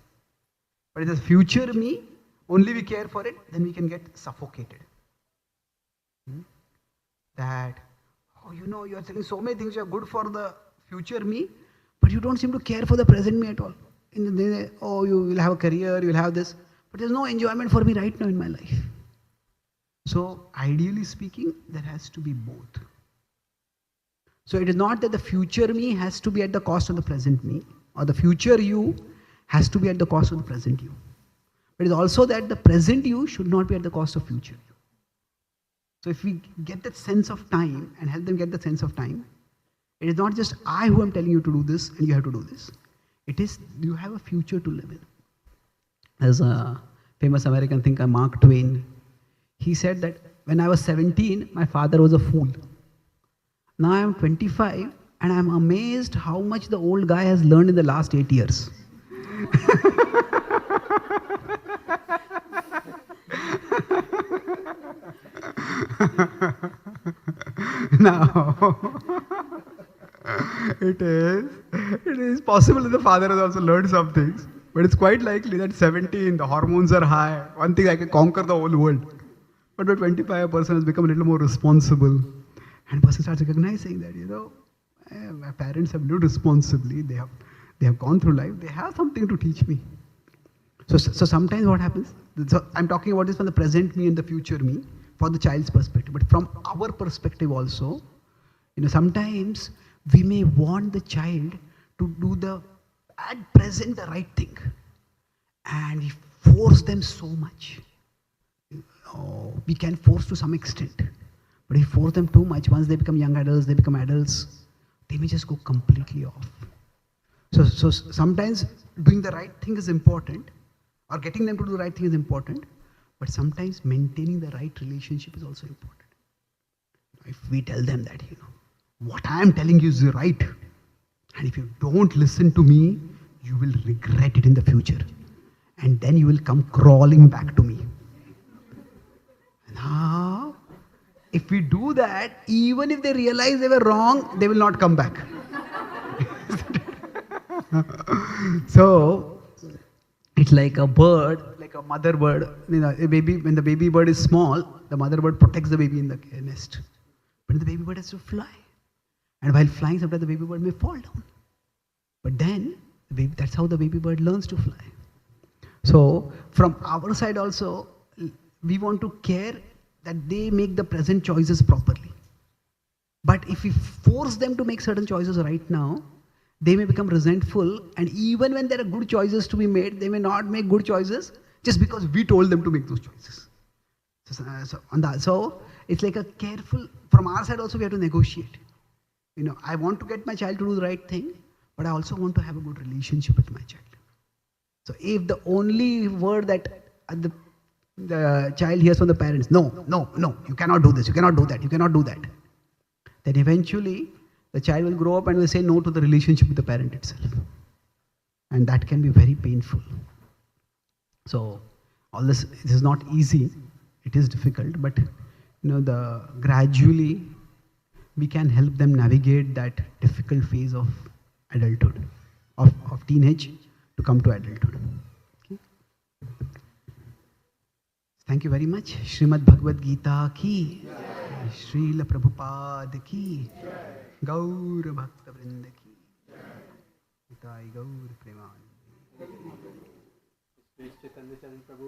But if the future me, only we care for it, then we can get suffocated. That, you are saying so many things which are good for the future me, but you don't seem to care for the present me at all. You will have a career, you will have this, but there's no enjoyment for me right now in my life. So ideally speaking, there has to be both. So it is not that the future me has to be at the cost of the present me, or the future you has to be at the cost of the present you. But it is also that the present you should not be at the cost of future you. So if we get that sense of time and help them get the sense of time, it is not just I who am telling you to do this and you have to do this. It is you have a future to live in. As a famous American thinker, Mark Twain, he said that when I was 17, my father was a fool. Now I am 25 and I am amazed how much the old guy has learned in the last 8 years. Now, it is possible that the father has also learned some things, but it's quite likely that 17, the hormones are high. One thing, I can conquer the whole world. But by 25, a person has become a little more responsible. And a person starts recognizing that, my parents have lived responsibly. They have gone through life. They have something to teach me. So sometimes what happens, so I'm talking about this from the present me and the future me, for the child's perspective. But from our perspective also, sometimes we may want the child to do at present the right thing. And we force them so much. We can force to some extent. But if we force them too much, once they become young adults, they may just go completely off. So sometimes doing the right thing is important, or getting them to do the right thing is important, But sometimes maintaining the right relationship is also important. If we tell them that, what I am telling you is right, and if you don't listen to me, you will regret it in the future. And then you will come crawling back to me. Now, if we do that, even if they realize they were wrong, they will not come back. So, it's like a bird, like a mother bird. A baby, when the baby bird is small, the mother bird protects the baby in the nest. But the baby bird has to fly. And while flying, sometimes the baby bird may fall down. But then, that's how the baby bird learns to fly. So, from our side also, we want to care that they make the present choices properly. But if we force them to make certain choices right now, they may become resentful, and even when there are good choices to be made, they may not make good choices just because we told them to make those choices. So it's like a careful, from our side also we have to negotiate. I want to get my child to do the right thing, but I also want to have a good relationship with my child. So if the only word that the child hears from the parents, no, you cannot do this, you cannot do that, you cannot do that, then eventually the child will grow up and will say no to the relationship with the parent itself. And that can be very painful. So all this is not easy, it is difficult, but gradually we can help them navigate that difficult phase of adulthood, of teenage to come to adulthood. Okay. Thank you very much. Srimad Bhagavad-Gita ki, Srila Prabhupada ki, Gaur Bhakta Vrinda ki, Nitai Gaur Premanande. Chaitanya Charan Prabhu